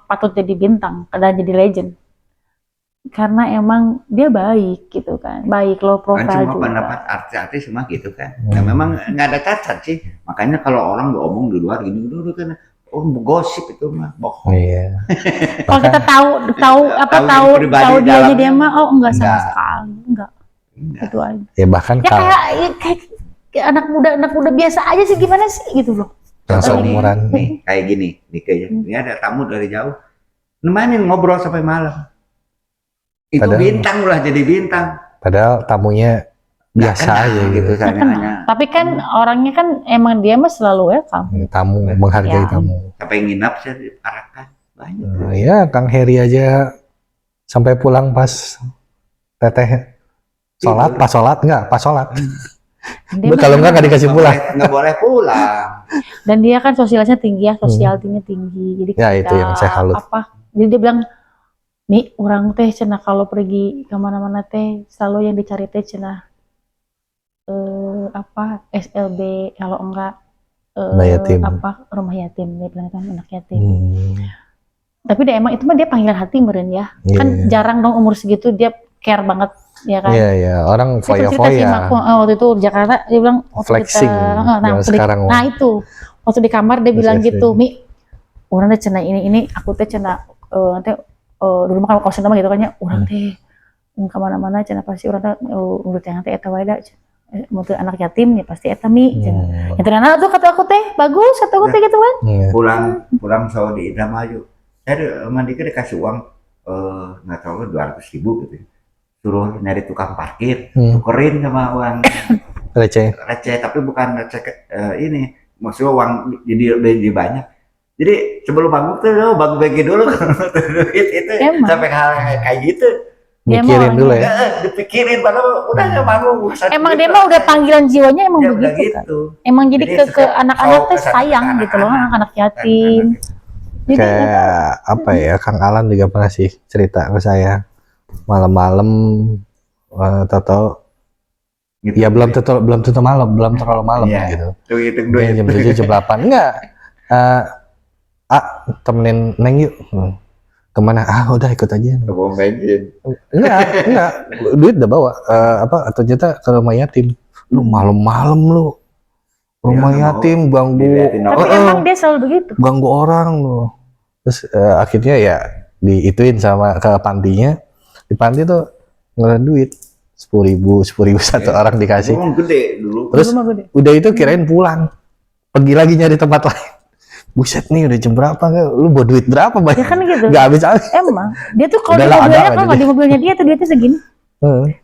patut jadi bintang dan jadi legend. Karena emang dia baik gitu kan, baik low profile juga. Cuma pendapat artis-artis semua gitu kan. Nah, memang nggak ada cacat sih. Makanya kalau orang ngomong di luar gini dulu kan, gosip itu mah bohong. Iya. Kalau kita tahu dia mah enggak sama sekali, enggak. Itu aja. Ya bahkan ya kayak anak muda biasa aja sih, gimana sih gitu loh. Langsung umuran nih kayak gini kayaknya. Ini ada tamu dari jauh. Nemanin ngobrol sampai malam. Itu padahal, bintang lah jadi bintang. Padahal tamunya biasa aja gitu. Tapi kan orangnya kan emang dia mah selalu welcome. Tamu menghargai tamu. Sampai nginap sih diarahkan banyak. Ya Kang Heri aja sampai pulang pas teteh pas sholat. Kalau enggak dikasih pulang. Nggak boleh pulang. Dan dia kan sosialnya tinggi ya, tinggi. Jadi ya itu yang saya halut. Jadi dia bilang, nih orang teh cenah kalau pergi kemana-mana teh selalu yang dicari teh cenah SLB, kalau enggak rumah yatim. Dia bilang kan anak yatim. Tapi dia emang itu mah dia panggilan hati meren ya. Kan jarang dong umur segitu dia care banget. Ya kan? Iya, orang foya-foya. Waktu itu di Jakarta dia bilang flexing. Nah itu waktu di kamar dia bilang gitu, Mi orang teh cenah ini aku teh cenah nanti dulu makan kosan nama gitu kan ya orang teh kemana-mana cenah pasti orang teh urut yang teh eta wae da mau anak yatim ya pasti eta mi cenah. Yang ternyata tuh kata aku teh bagus kata aku teh gitu kan. Pulang Saudi Indramayu. Saya mandiri dikasih uang nggak tahu 200.000 gitu. Suruh nyari tukang parkir, tukerin sama uang receh tapi bukan receh ini maksudnya uang jadi banyak. Jadi sebelum bangun tuh bangun bagi dulu duit itu sampai hal kayak gitu. Mikirin dulu ya. Dipikirin padahal udah nggak mau. Emang dia mah udah panggilan jiwanya emang ya, begitu kan. Gitu. Emang jadi ke anak-anak teh sayang gitu loh, anak-anak yatim. Jadi kayak apa ya, Kang Alan juga pernah sih cerita ke saya malam-malam tahu gitu, ya belum tentu malam, belum terlalu malam gitu. Jam 7 jam 8 enggak. Temenin Neng yuk. Kemana? Udah ikut aja. Bawa bensin. Enggak. Duit udah bawa. Ternyata ke rumah yatim. Lu malam-malam lu. Rumah yatim ganggu. Tapi emang dia selalu begitu. Ganggu orang lu. Terus akhirnya ya diituin sama ke pantinya. Di panti tuh ngeluarin duit 10.000 satu orang dikasih. Gede dulu. Terus udah itu kirain pulang. Pergi lagi nyari tempat lain. Buset nih udah jam berapa kan? Lu bawa duit berapa banyak? Ya kan gitu. Gak habis-habis. Emang dia tuh kalau di mobilnya kalau di mobilnya dia tuh duitnya segini.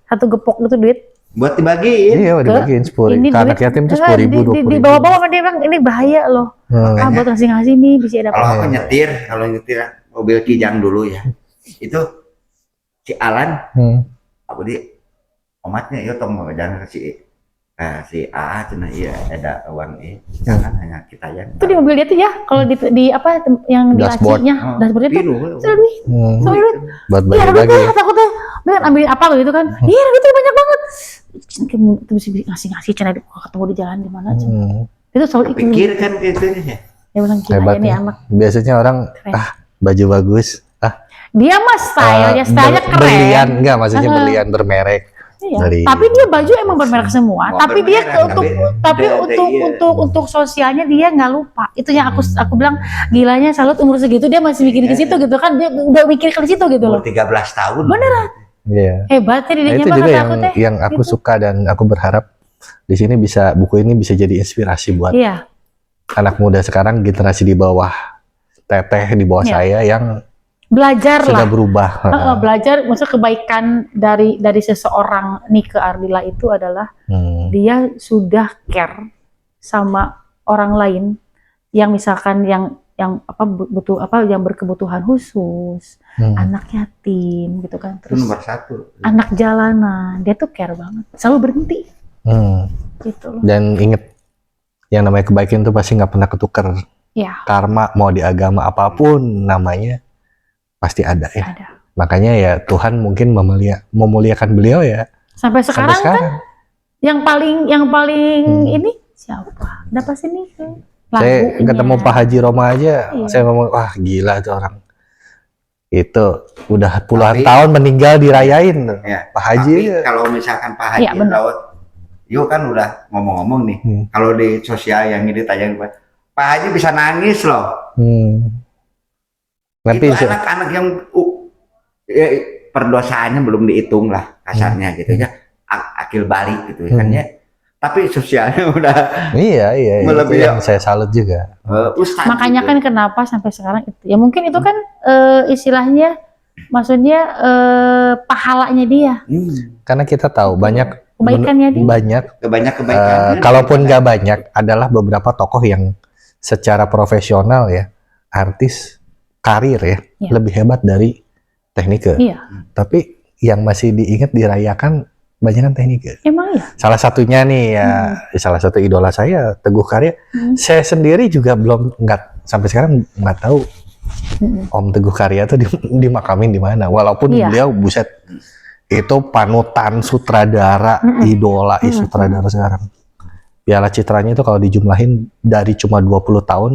Satu gepok gitu duit. Buat dibagiin. Iya, dibagiin 10.000. Ke anak yatim tuh 10.000, 20.000. Di bawah-bawah sama dia bilang ini bahaya loh. Buat ngasih-ngasih nih bisa ada. Kalau nyetir mobil Kijang dulu ya. Itu si Alan. Aku di omatnya ya tong jangan si AA cina iya ada uang jangan hanya kita yang itu di mobil dia tuh ya kalau di apa yang di lacinya dashboardnya tuh duit buat bagi-bagi aku tuh ambil apa gitu kan iya gitu banyak banget itu bisa ngasih cina ketemu di jalan di mana itu selalu pikir kan gitu ya bilang gila ini anak biasanya orang baju bagus dia mah stylenya keren berlian enggak maksudnya berlian bermerek. Iya. Tapi dia baju emang bermerek semua. Tapi dia untuk sosialnya dia nggak lupa. Itu yang aku bilang gilanya Salut umur segitu dia masih mikirin ke situ gitu kan. Dia udah mikir ke situ gitu loh. 13 tahun. Beneran. Iya. Hebatnya dirinya itu juga yang aku suka dan aku berharap di sini buku ini bisa jadi inspirasi buat anak muda sekarang, generasi di bawah Teteh, di bawah saya yang belajar sudah lah. berubah. Belajar, maksudnya kebaikan dari seseorang Nike Ardila itu adalah dia sudah care sama orang lain yang misalkan yang yang berkebutuhan khusus, anak yatim gitu kan, terus nomor 1 anak jalanan, dia tuh care banget, selalu berhenti. Gitu loh. Dan inget yang namanya kebaikan itu pasti nggak pernah ketukar. Karma mau di agama apapun namanya pasti ada ya. Makanya ya Tuhan mungkin memuliakan beliau ya. Sampai sekarang kan yang paling ini siapa? Dapat sini saya ketemu Pak Haji Roma aja, saya ngomong wah gila tuh orang. Itu udah puluhan tahun meninggal dirayain Pak Haji. Tapi kalau misalkan Pak Haji Laut, yuk kan udah ngomong-ngomong nih. Kalau di sosial yang ini tayang Pak Haji bisa nangis loh. Nanti itu anak-anak yang perdosaannya belum dihitung lah kasarnya gitu ya, akil balik gitu kan ya, tapi sosialnya udah iya itu yang saya salut juga. Makanya gitu. Kan kenapa sampai sekarang itu ya mungkin itu kan istilahnya maksudnya pahalanya dia karena kita tahu banyak kebaikannya dia banyak kebaikan kalaupun nggak banyak adalah beberapa tokoh yang secara profesional ya artis karir ya lebih hebat dari Teknike. Tapi yang masih diingat dirayakan banyak kan Teknike. Emang ya? Salah satunya nih salah satu idola saya Teguh Karya. Saya sendiri juga sampai sekarang nggak tahu Om Teguh Karya tuh dimakamin di mana. Walaupun beliau buset itu panutan sutradara, idola sutradara sekarang. Piala Citranya itu kalau dijumlahin dari cuma 20 tahun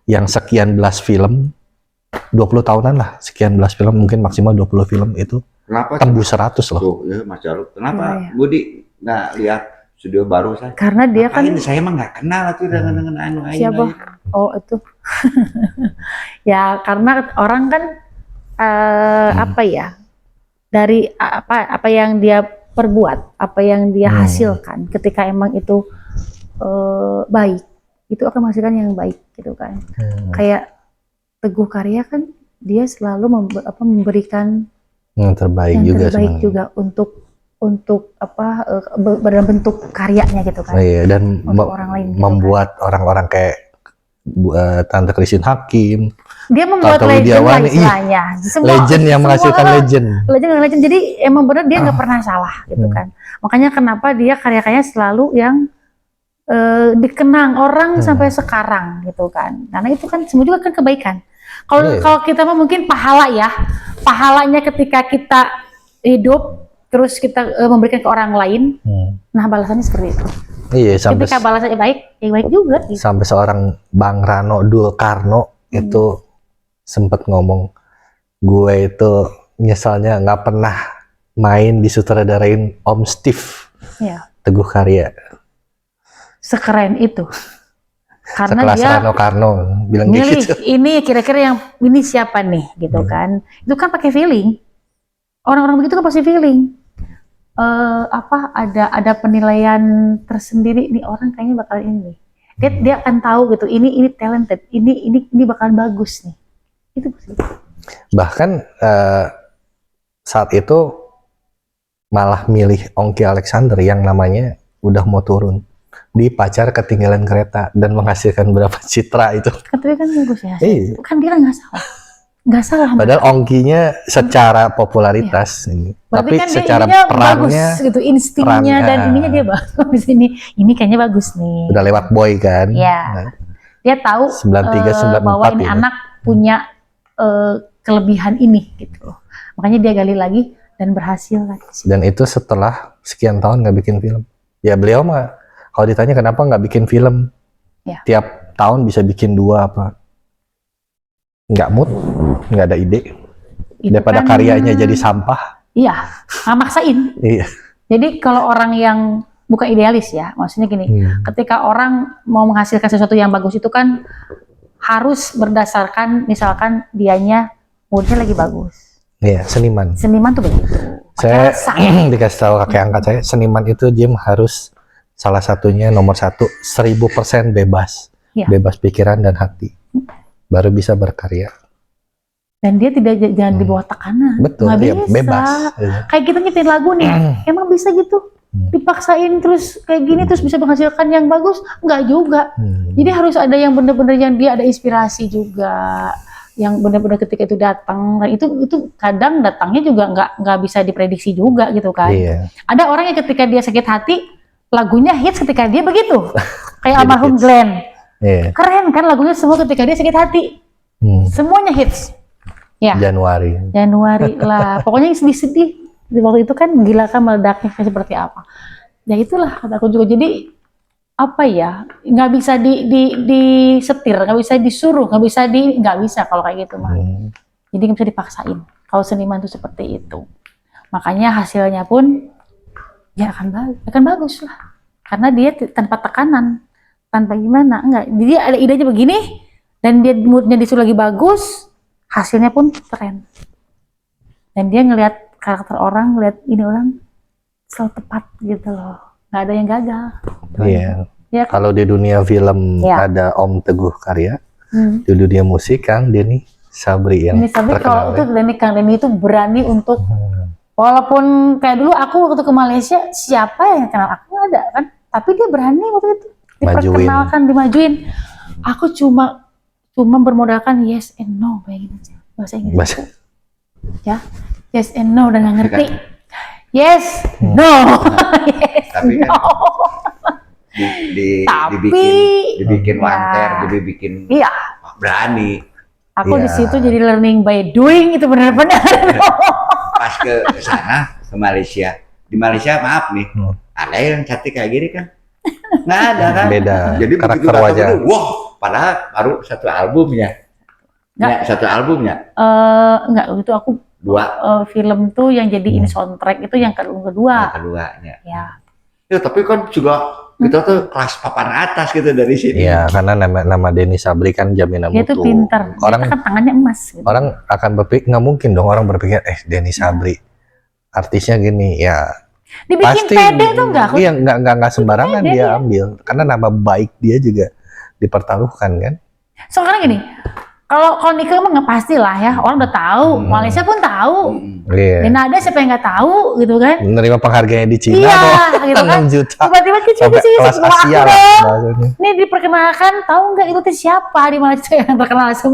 yang sekian belas film 20 tahunan lah, sekian belas film, mungkin maksimal 20 film itu kenapa tembus 100 loh. Ya Mas Jarod, kenapa Budi nggak lihat studio baru saya. Karena dia kan saya emang nggak kenal tuh dengan anu aing. siapa? Oh itu. Ya karena orang kan apa ya, dari apa yang dia perbuat, apa yang dia hasilkan, ketika emang itu baik, itu akan menghasilkan yang baik gitu kan. Kayak Teguh Karya kan dia selalu memberikan yang terbaik juga untuk apa dalam bentuk karyanya gitu kan. Iya, dan orang lain gitu membuat orang-orang kayak Tante Christine Hakim, dia membuat legend lah istilahnya. Legend yang menghasilkan legend. Jadi emang benar dia nggak pernah salah gitu kan. Makanya kenapa dia karya-karyanya selalu yang dikenang orang sampai sekarang gitu kan. Karena itu kan semua juga kan kebaikan. Kalau kita mah mungkin pahala ya, pahalanya ketika kita hidup terus kita memberikan ke orang lain, nah balasannya seperti itu. Iya, sampai ketika balasannya baik, ya baik juga. Gitu. Sampai seorang Bang Rano Dulkarno itu sempat ngomong, gue itu misalnya nggak pernah main disutradarain Om Steve, Teguh Karya. Sekeren itu. Karena sekelas dia Rano Karno bilang gitu. Ini kira-kira yang ini siapa nih gitu kan. Itu kan pakai feeling. Orang-orang begitu kan pasti feeling. Ada penilaian tersendiri, nih orang kayaknya bakal ini. Dia akan tahu gitu. Ini talented. Ini bakalan bagus nih. Itu pasti. Bahkan saat itu malah milih Ongki Alexander yang namanya udah mau turun di Pacar Ketinggalan Kereta dan menghasilkan berapa citra itu. Tapi kan bagus ya. Kan dia kan nggak salah. Padahal Ongkinya secara popularitas ini, tapi kan secara perannya bagus gitu, instingnya dan ininya dia bagus. Ini kayaknya bagus nih. Udah lewat boy kan. Iya. Dia tahu 93, 94 bahwa ini anak punya kelebihan ini gitu. Makanya dia gali lagi dan berhasil lagi. Dan itu setelah sekian tahun nggak bikin film. Ya beliau mah kalau ditanya kenapa nggak bikin film, tiap tahun bisa bikin 2 apa, nggak mood, nggak ada ide, daripada kan, karyanya jadi sampah. Iya, maksain. Iya. Jadi kalau orang yang bukan idealis ya, maksudnya gini, ketika orang mau menghasilkan sesuatu yang bagus itu kan harus berdasarkan misalkan dianya moodnya lagi bagus. Iya, seniman. Seniman tuh begitu. Saya dikasih tahu kakek angkat saya, seniman itu Jim harus salah satunya nomor 1, 1000% bebas, bebas pikiran dan hati, baru bisa berkarya. Dan dia jangan di bawah tekanan. Betul, dia bebas. Kayak kita nyiptain lagu nih, emang bisa gitu? Dipaksain terus kayak gini terus bisa menghasilkan yang bagus? Enggak juga. Jadi harus ada yang benar-benar yang dia ada inspirasi juga, yang benar-benar ketika itu datang. Nah, itu kadang datangnya juga nggak bisa diprediksi juga gitu kan. Ada orang yang ketika dia sakit hati lagunya hits ketika dia begitu, kayak almarhum Glenn. Keren kan lagunya semua ketika dia sakit hati, semuanya hits. Ya. Januari lah, pokoknya sedih-sedih waktu itu kan gila kan meledaknya seperti apa. Ya itulah kata aku juga. Jadi apa ya, nggak bisa disetir, nggak bisa disuruh, nggak bisa kalau kayak gitu mah. Jadi nggak bisa dipaksain. Kalau seniman itu seperti itu, makanya hasilnya pun ya akan bagus lah, karena dia tanpa tekanan, tanpa gimana, enggak. Jadi ada idenya begini dan dia moodnya disuruh lagi bagus, hasilnya pun keren. Dan dia ngelihat karakter orang, ngelihat ini orang selalu tepat gitu loh, nggak ada yang gagal. Iya. Ya, kalau di dunia film ada Om Teguh Karya, di dunia musik Kang Denny Sabri yang terkenal. Kalau itu Kang Denny itu berani untuk walaupun kayak dulu aku waktu ke Malaysia, siapa yang kenal aku ada kan, tapi dia berani waktu itu diperkenalkan, dimajuin. Aku cuma bermodalkan yes and no kayak gitu, bahasa Inggris. Ya, yes and no, dan nggak ngerti. Yes, no. Yes, tapi kan no. dibikin wanter, dibikin berani. Aku di situ jadi learning by doing, itu benar-benar. Pas ke sana, ke Malaysia. Di Malaysia maaf nih, ada yang cantik kayak gini kan? Nggak ada kan? Beda. Jadi karakter wajah. Wah, padahal baru satu albumnya. Satu albumnya? Enggak, itu aku 2 film tuh yang jadi ini soundtrack itu yang kedua. Keduanya. Ya. Ya tapi kan juga kita tuh kelas papan atas gitu dari sini. Iya, karena nama Denny Sabri kan jaminan Dia mutu. tuh pinter. Orang Dia kan tangannya emas. Gitu. orang akan berpikir, nggak mungkin dong orang berpikir Denny Sabri artisnya gini ya. Dibikin pede tuh enggak? Iya, nggak sembarangan dia ambil karena nama baik dia juga dipertaruhkan kan. Soalnya gini, kalau Nika emang nggak pasti lah ya, orang udah tahu, Malaysia pun tahu, Iya. dan ada siapa yang nggak tahu gitu kan? Menerima penghargaan di Cina Iya, kok gitu kan? 6 juta Tiba-tiba sampai kelas Asia lah bahasanya. Ini diperkenalkan, tahu nggak itu tuh siapa di Malaysia yang terkenal semua?